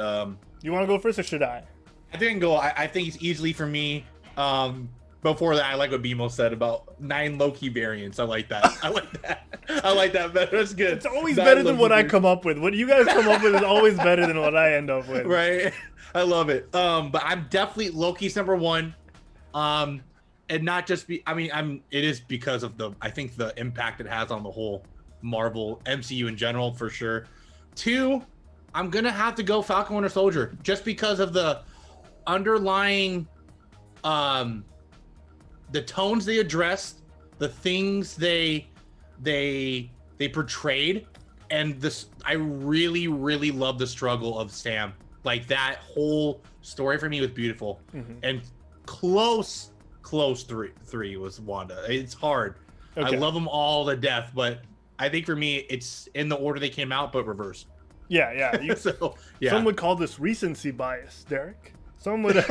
You want to go first, or should I? I think I can go. I think it's easily for me. Before that, I like what BMO said about 9 Loki variants. I like that. I like that better. That's good. It's always better than what I come up with. What you guys come up with is always better than what I end up with. Right. I love it. But I'm definitely Loki's number 1. And not just it is because of I think the impact it has on the whole Marvel MCU in general, for sure. 2, I'm going to have to go Falcon Winter Soldier, just because of the underlying, the tones they addressed, the things they portrayed, and this, I really, really love the struggle of Sam. Like, that whole story for me was beautiful. Mm-hmm. And close three was Wanda. It's hard. Okay. I love them all to death, but I think for me it's in the order they came out, but reversed. Yeah. Some would call this recency bias, Derek. Some would. No.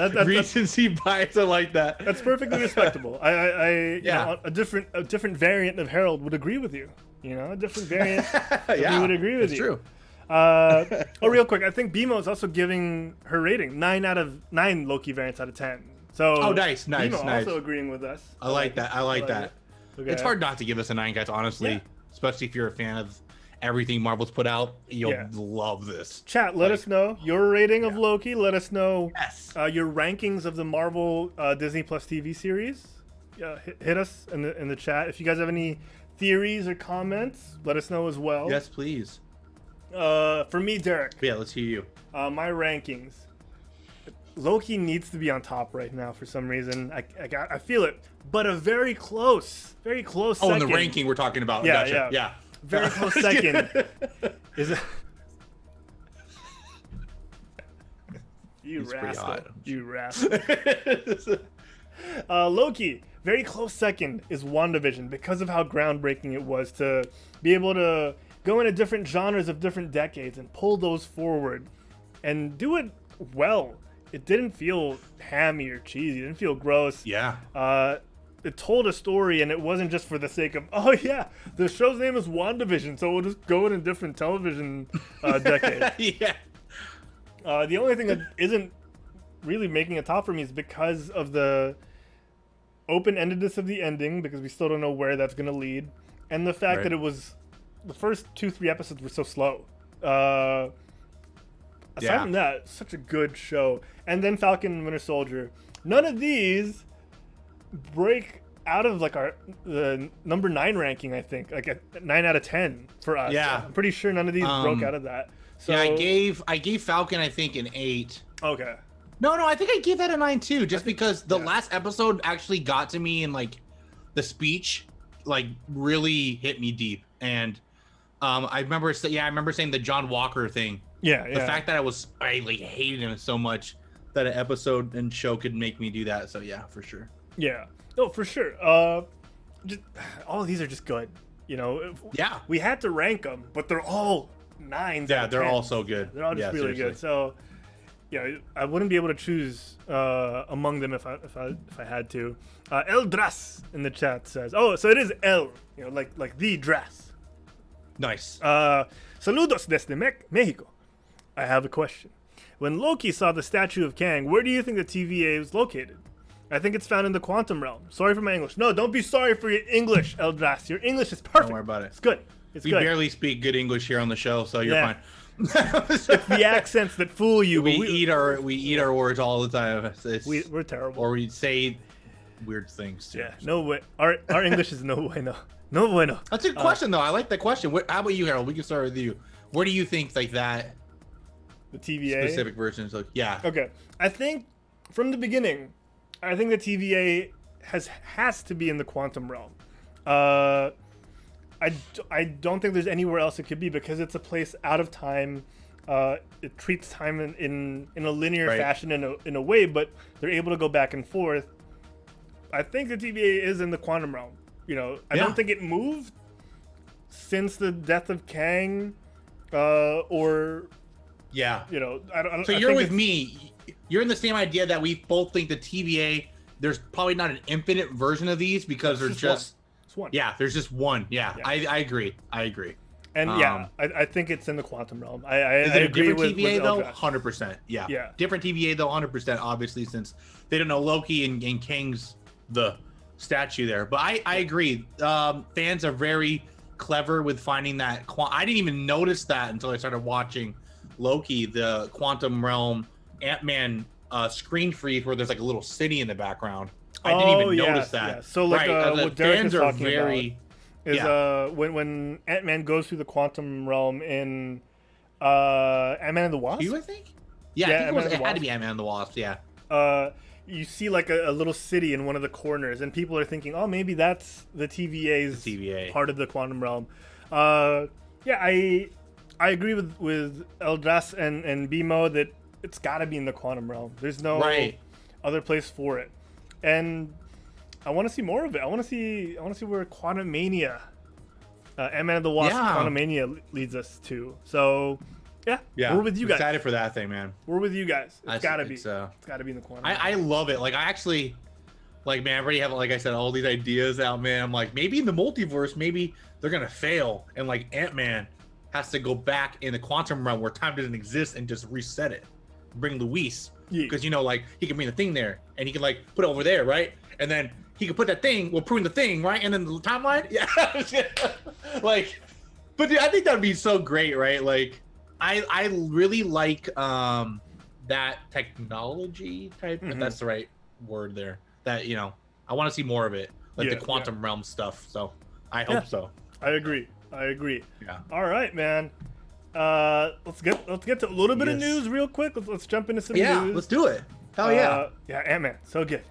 That's recency bias. I like that. That's perfectly respectable. You know, a different variant of Herald would agree with you. You know, a different variant. He would agree with you. That's true. Real quick, I think BMO is also giving her rating 9 out of 9 Loki variants out of 10. So nice. BMO also agreeing with us. I like that. I like that. Okay. It's hard not to give us a 9, guys. Honestly, especially if you're a fan of everything Marvel's put out, you'll love this. Chat, let us know your rating of Loki. Let us know your rankings of the Marvel Disney Plus TV series. Hit us in the chat. If you guys have any theories or comments, let us know as well. Yes, please. For me, Derek. Yeah, let's hear you. My rankings. Loki needs to be on top right now for some reason. I feel it, but a very close second. Oh, in the ranking we're talking about. Yeah, yeah. Very close second. Is it? You rascal. Loki, very close second is WandaVision, because of how groundbreaking it was to be able to go into different genres of different decades and pull those forward and do it well. It didn't feel hammy or cheesy. It didn't feel gross. Yeah. It told a story, and it wasn't just for the sake of, the show's name is WandaVision, so we'll just go in a different television decade. Yeah. The only thing that isn't really making it top for me is because of the open-endedness of the ending, because we still don't know where that's going to lead, and the fact that it was the first 2-3 episodes were so slow. Aside from that, such a good show. And then Falcon and Winter Soldier. None of these break out of like the number 9 ranking, I think. Like a 9 out of 10 for us. Yeah. I'm pretty sure none of these broke out of that. So, yeah, I gave Falcon, I think, an 8. Okay. No, I think I gave that a 9 too, just because the last episode actually got to me, and like the speech like really hit me deep. And I remember saying the John Walker thing. Yeah. The fact that I like hated him so much that an episode and show could make me do that. So yeah, for sure. Yeah. No, for sure. Just all of these are just good. You know. Yeah. We had to rank them, but they're all 9s. Yeah, they're all so good. They're all just really good. So, yeah, I wouldn't be able to choose among them if I had to. El Dras in the chat says, "Oh, so it is El, you know, like the dress." Nice. Saludos desde Mexico. I have a question. When Loki saw the statue of Kang, where do you think the TVA is located? I think it's found in the quantum realm. Sorry for my English. No, don't be sorry for your English, Eldrass. Your English is perfect. Don't worry about it. It's good. It's we good. barely speak good English here on the show, so you're fine. It's the accents that fool you. We eat our words all the time. We're terrible. Or we say weird things too. Yeah, no way. Our English is no bueno. No bueno. That's a good question though. I like that question. How about you, Harold? We can start with you. Where do you think like that? The TVA specific versions. Like, yeah. Okay. I think from the beginning, I think the TVA has to be in the quantum realm. I don't think there's anywhere else it could be because it's a place out of time. It treats time in a linear fashion in a way, but they're able to go back and forth. I think the TVA is in the quantum realm. You know, I don't think it moved since the death of Kang, or you know, I don't. So you're with me. You're in the same idea that we both think the TVA. There's probably not an infinite version of these because there's just one. Yeah, there's just one. Yeah. I agree. And I think it's in the quantum realm. I agree with TVA with though. Eldrass. 100%. Yeah. Different TVA though. 100%. Obviously, since they don't know Loki and Kang's the statue there. But I agree. Fans are very clever with finding that. I didn't even notice that until I started watching Loki, the quantum realm Ant-Man screen freeze where there's like a little city in the background. I didn't even notice that. Yeah. So like what Derek is talking about is when Ant-Man goes through the quantum realm in Ant-Man and the Wasp. I think. Yeah, I think it had to be Ant-Man and the Wasp. Yeah. You see like a little city in one of the corners, and people are thinking, oh, maybe that's the TVA's part of the quantum realm. I agree with Eldrass and BMO that it's got to be in the quantum realm. There's no other place for it, and I want to see more of it. I want to see where Quantumania, Ant-Man and the Wasp, Quantumania leads us to. So. Yeah, we're with you guys. Excited for that thing, man. We're with you guys. It's gotta be. It's gotta be in the quantum. I love it. Like I actually, like man, I already have, like I said, all these ideas out, man. I'm like, maybe in the multiverse, maybe they're gonna fail, and like Ant-Man has to go back in the quantum realm where time doesn't exist and just reset it. Bring Luis, because you know, like he can bring the thing there, and he can like put it over there, right? And then he can put that thing, prune the thing, right? And then the timeline, like, but dude, I think that'd be so great, right? Like. I really like that technology type, if that's the right word there. That, you know, I want to see more of it, like the quantum realm stuff. So I hope so. I agree. Yeah. All right, man. Let's get to a little bit of news real quick. Let's jump into some news. Yeah, let's do it. Hell yeah. Ant-Man, so good.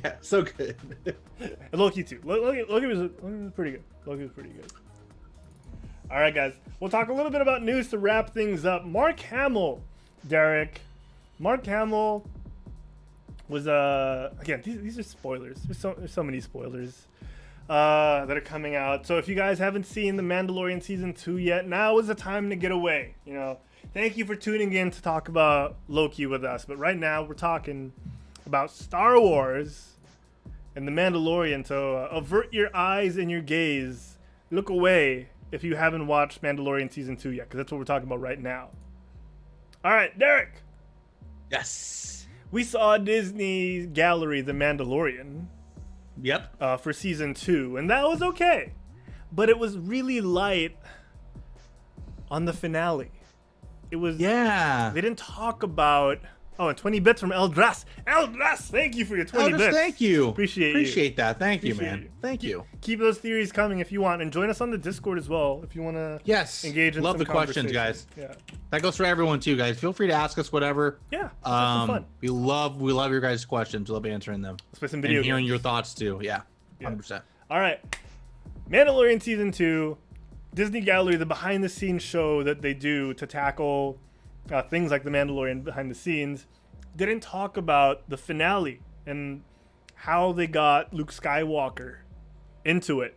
Yeah, so good. And Loki too. Loki was pretty good. Loki was pretty good. All right, guys. We'll talk a little bit about news to wrap things up. Mark Hamill, Derek. Mark Hamill was again. These are spoilers. There's so many spoilers that are coming out. So if you guys haven't seen The Mandalorian season 2 yet, now is the time to get away. You know, thank you for tuning in to talk about Loki with us. But right now we're talking about Star Wars and The Mandalorian. So avert your eyes and your gaze. Look away if you haven't watched Mandalorian Season 2 yet, because that's what we're talking about right now. All right, Derek. Yes. We saw Disney's Gallery, The Mandalorian. Yep. For Season 2, and that was okay. But it was really light on the finale. It was... Yeah. They didn't talk about... Oh, and 20 bits from Eldrass. Eldrass, thank you for your 20 bits. Thank you. Appreciate that. Thank you, man. Thank you. Keep those theories coming if you want, and join us on the Discord as well if you want to. engage in love some the questions, guys. Yeah, that goes for everyone too, guys. Feel free to ask us whatever. Yeah, fun. We love your guys' questions. We love answering them. Let's play some video games. Hearing your thoughts too. Yeah, 100%. All right, Mandalorian Season 2, Disney Gallery, the behind-the-scenes show that they do to tackle things like The Mandalorian behind the scenes. Didn't talk about the finale and how they got Luke Skywalker into it.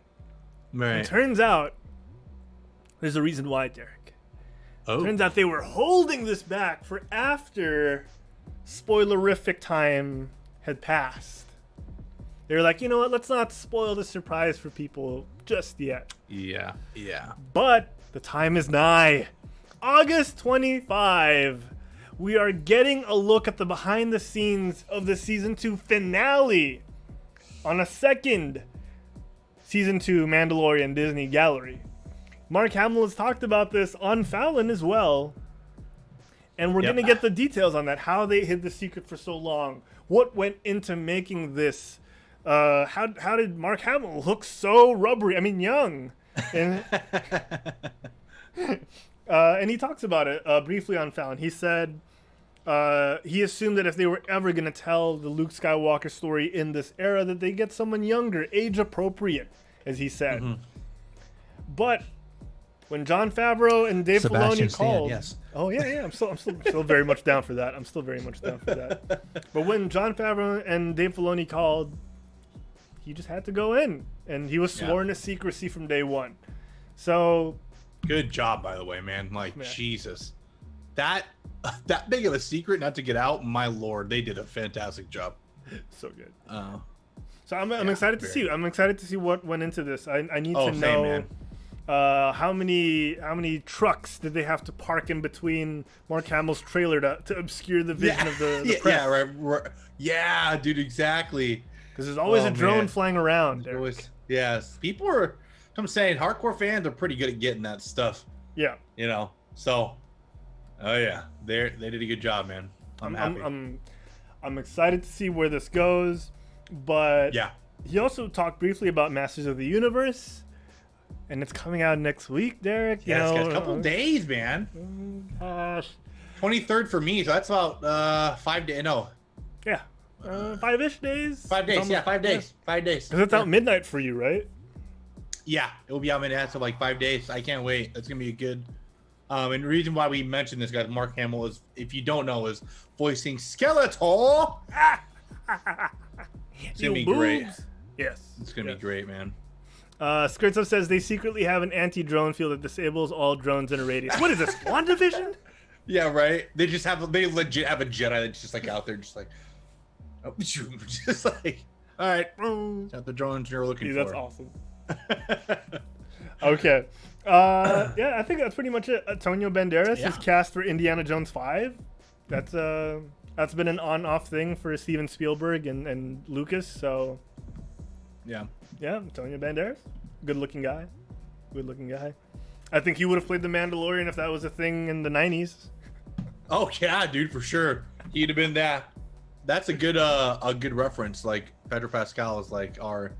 Right. And turns out there's a reason why, Derek. Oh. Turns out they were holding this back for after spoilerific time had passed. They were like, you know what? Let's not spoil the surprise for people just yet. Yeah. But the time is nigh. August 25, we are getting a look at the behind the scenes of the season 2 finale on a second season 2 Mandalorian Disney gallery. Mark Hamill has talked about this on Fallon as well. And we're going to get the details on that, how they hid the secret for so long, what went into making this. How did Mark Hamill look so rubbery? I mean, young. And, and he talks about it briefly on Fallon. He said he assumed that if they were ever going to tell the Luke Skywalker story in this era, that they get someone younger, age appropriate, as he said. Mm-hmm. But when Jon Favreau and Dave Filoni called, yes. Oh yeah, I'm still very much down for that. I'm still very much down for that. But when Jon Favreau and Dave Filoni called, he just had to go in, and he was sworn to secrecy from day one. So, good job, by the way, man. Like, Jesus, that big of a secret not to get out. My Lord, they did a fantastic job. So good. So I'm excited to see. I'm excited to see what went into this. I need to know. Man. How many trucks did they have to park in between Mark Hamill's trailer to obscure the vision of the press? Yeah, right. Yeah, dude, exactly. Because there's always a drone flying around. Always, yes, people are. I'm saying hardcore fans are pretty good at getting that stuff. Yeah. You know. So. Oh yeah, they did a good job, man. I'm happy. I'm excited to see where this goes, but yeah. He also talked briefly about Masters of the Universe. And it's coming out next week, Derek. Yeah, it's got a couple days, man. Gosh. 23rd for me, so that's about 5 days. No. Yeah. 5-ish days? 5 days, almost, 5 days. 5 days. Because it's out midnight for you, right? Yeah, it will be out midnight, so like 5 days. I can't wait. It's going to be a good... and the reason why we mentioned this, guys, Mark Hamill is, if you don't know, is voicing Skeletor. It's going to be great. Yes. It's going to be great, man. Skirtso says they secretly have an anti-drone field that disables all drones in a radius. What is this, WandaVision? Yeah, right. They legit have a Jedi that's just like out there, just like, oh, just like, all right, got the drones you're looking for. That's awesome. Okay, yeah, I think that's pretty much it. Antonio Banderas is cast for Indiana Jones 5. That's been an on-off thing for Steven Spielberg and Lucas. So, yeah, Antonio Banderas, good-looking guy. I think he would have played the Mandalorian if that was a thing in the 90s. Oh yeah, dude, for sure. He'd have been that. That's a good reference. Like Pedro Pascal is like our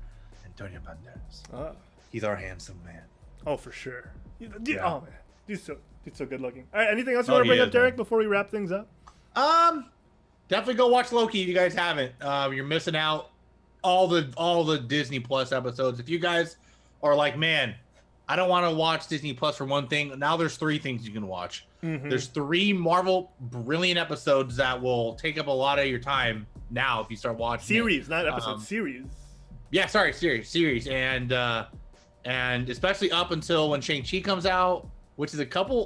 Antonio Banderas. He's our handsome man. Oh, for sure. Yeah. Oh man, he's so good looking. All right, anything else you want to bring up, Derek, before we wrap things up? Definitely go watch Loki if you guys haven't. You're missing out all the Disney Plus episodes. If you guys are like, man, I don't want to watch Disney Plus for one thing. Now there's 3 things you can watch. Mm-hmm. There's 3 Marvel brilliant episodes that will take up a lot of your time now if you start watching series, not episodes, series. Yeah, sorry, series, and especially up until when Shang-Chi comes out, which is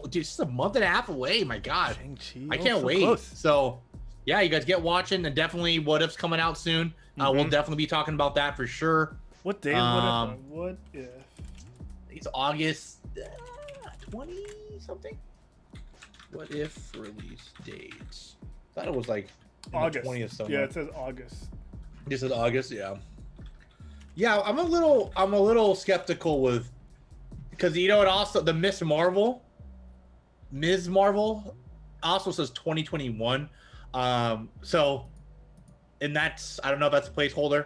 just a month and a half away. My God, Shang-Chi, I can't wait. Close. So, yeah, you guys get watching, and definitely What If's coming out soon. We'll definitely be talking about that for sure. What day is What If? It's August 20 something. What If release dates? I thought it was like August. 20th somewhere. Yeah, it says August. It says August, yeah. Yeah, I'm a little skeptical with, because you know it also, the Ms. Marvel also says 2021. So, and that's, I don't know if that's a placeholder,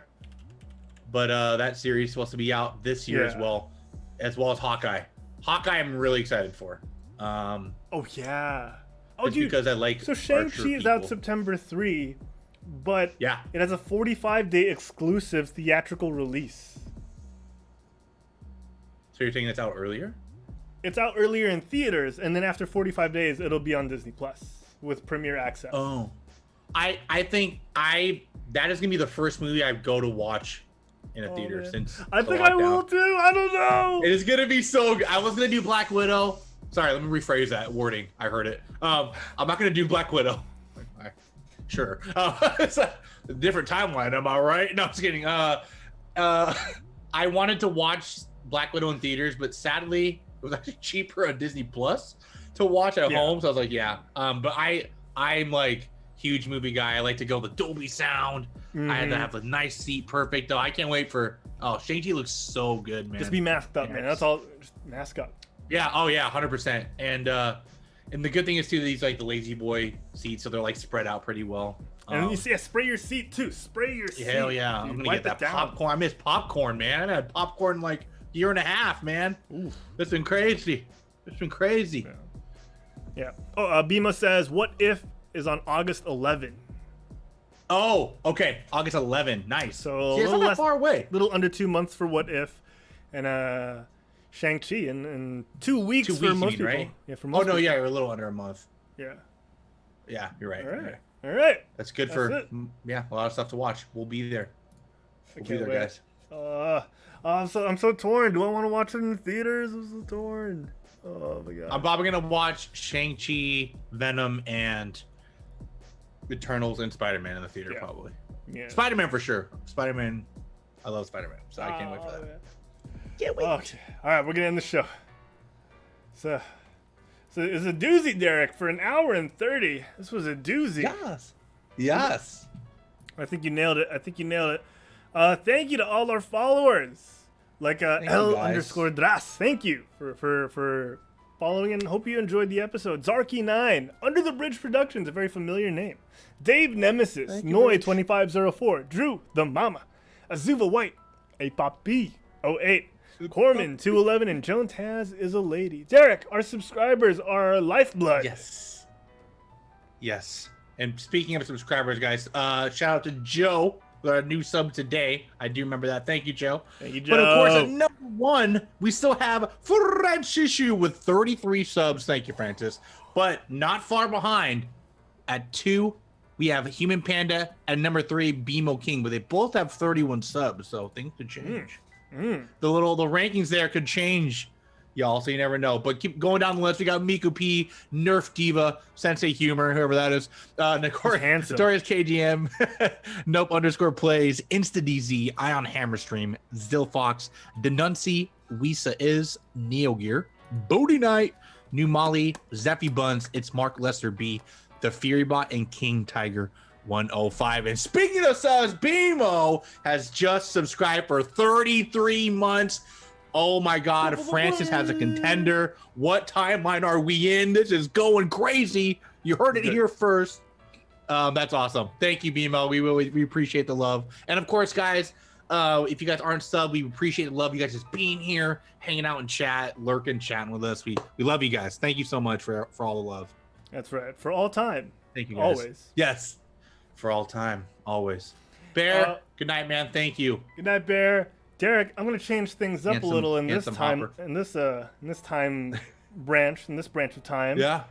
but that series is supposed to be out this year as well as Hawkeye. Hawkeye I'm really excited for. Oh yeah. Oh, dude. Because I like so Shang-Chi is out September 3, but it has a 45-day exclusive theatrical release. So you're saying that's out earlier? It's out earlier in theaters, and then after 45 days, it'll be on Disney Plus with premiere access. Oh, I think that is gonna be the first movie I go to watch in a theater since I think I will too. I don't know. It is gonna be so good. I was gonna do Black Widow. Sorry, let me rephrase that wording. I heard it. I'm not gonna do Black Widow. Sure. It's a different timeline. Am I right? No, I'm just kidding. I wanted to watch Black Widow in theaters, but sadly, was actually cheaper on Disney Plus to watch at home. So I was like, yeah. But I'm like huge movie guy. I like to go the Dolby sound. I had to have a nice seat, perfect. Though I can't wait for. Oh, Shang-Chi looks so good, man. Just be masked up, man. That's all. Just mask up. Yeah. Oh yeah, 100%. And the good thing is too, these like the lazy boy seats, so they're like spread out pretty well. And you see, spray your seat too. Spray your seat. Hell yeah! Dude, I'm gonna get that popcorn. I miss popcorn, man. I haven't had popcorn in like a year and a half, man. Oof. It's been crazy. It's been crazy. Yeah. Oh, Bima says, "What if is on August 11?" Oh, okay. August 11. Nice. So see, it's not that far away. Little under 2 months for What If, and Shang-Chi in 2 weeks. 2 for weeks, most people. right? Yeah, for most. Oh no, people. yeah, you're a little under a month. Yeah. Yeah, you're right. All right. You're right. All right. That's good for a lot of stuff to watch. We'll be there. We'll be there, guys. I'm so torn. Do I want to watch it in the theaters? I'm so torn. Oh my god. I'm probably gonna watch Shang-Chi, Venom, and Eternals and Spider-Man in the theater probably. Yeah. Spider-Man for sure. Spider-Man. I love Spider-Man, so I can't wait for that. Man. Can't wait. Okay. All right, we're gonna end the show. So it's a doozy, Derek, for an hour and 30. This was a doozy. Yes. I think you nailed it. Thank you to all our followers. Like L_Dras. Thank you for following, and hope you enjoyed the episode. Zarky9, Under the Bridge Productions, a very familiar name. Dave Nemesis, Noi2504, Drew the Mama, Azuva White, Apop 08, Corman 211, and Joan Taz is a lady. Derek, our subscribers are our lifeblood. Yes. And speaking of subscribers, guys, shout out to Joe, our new sub today. I do remember that. Thank you, Joe. Thank you, Joe. But of course, at number 1, we still have Francishu with 33 subs. Thank you, Francis. But not far behind, at 2, we have Human Panda, and number 3, BMO King. But they both have 31 subs, so things could change. The rankings there could change, y'all, so you never know. But keep going down the list. We got Miku P, Nerf Diva, Sensei Humor, whoever that is, Notorious KGM, Nope_plays, InstaDZ, Ion Hammerstream, Zilfox, Denunci, Wisa is, Neogear, Bodie Knight, New Molly, Zeffy Buns, It's Mark Lester B, The Furybot, and King Tiger 105. And speaking of subs, BMO has just subscribed for 33 months. Oh my God, Francis has a contender. What timeline are we in? This is going crazy. You heard it here first. That's awesome. Thank you, BMO. We appreciate the love. And of course, guys, if you guys aren't sub, we appreciate the love. You guys just being here, hanging out in chat, lurking, chatting with us. We love you guys. Thank you so much for all the love. That's right. For all time. Thank you, guys. Always. Yes. For all time. Always. Bear, good night, man. Thank you. Good night, Bear. Derek, I'm gonna change things up a little in this time branch of time. Yeah.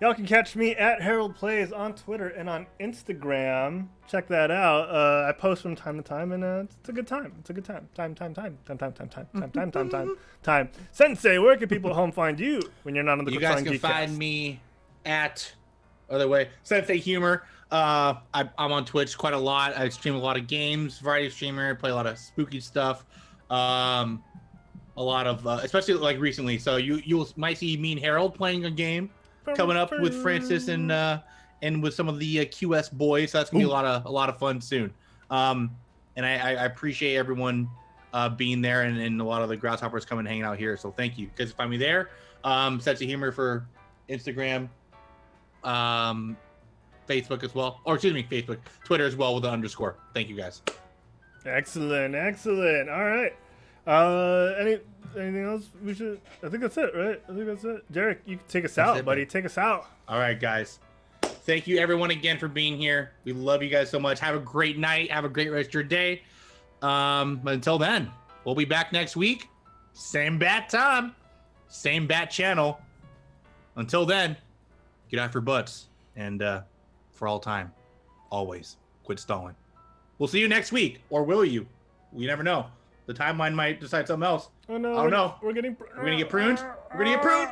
Y'all can catch me at Herald Plays on Twitter and on Instagram. Check that out. I post from time to time, and it's a good time. It's a good time. Time. Sensei, where can people at home find you when you're not on the? You guys can find me at Sensei Humor. I'm on Twitch quite a lot. I stream a lot of games, variety streamer, play a lot of spooky stuff. A lot of, especially like recently. So you might see me and Harold playing a game coming up with Francis and with some of the QS boys. So that's gonna be a lot of fun soon. And I appreciate everyone being there, and a lot of the grasshoppers coming and hanging out here. So thank you. You guys can find me there. Sense of Humor for Instagram. Facebook as well, or excuse me, Facebook, Twitter as well with the _. Thank you, guys. Excellent. All right. Anything else we should? I think that's it, right? I think that's it. Derek, you can take us out, buddy. Take us out. All right, guys. Thank you, everyone, again for being here. We love you guys so much. Have a great night. Have a great rest of your day. Until then, we'll be back next week. Same bat time, same bat channel. Until then, get out your butts and. For all time, always quit stalling. We'll see you next week, or will you? We never know. The timeline might decide something else. Oh no! I don't know. We're gonna get pruned. We're gonna get pruned.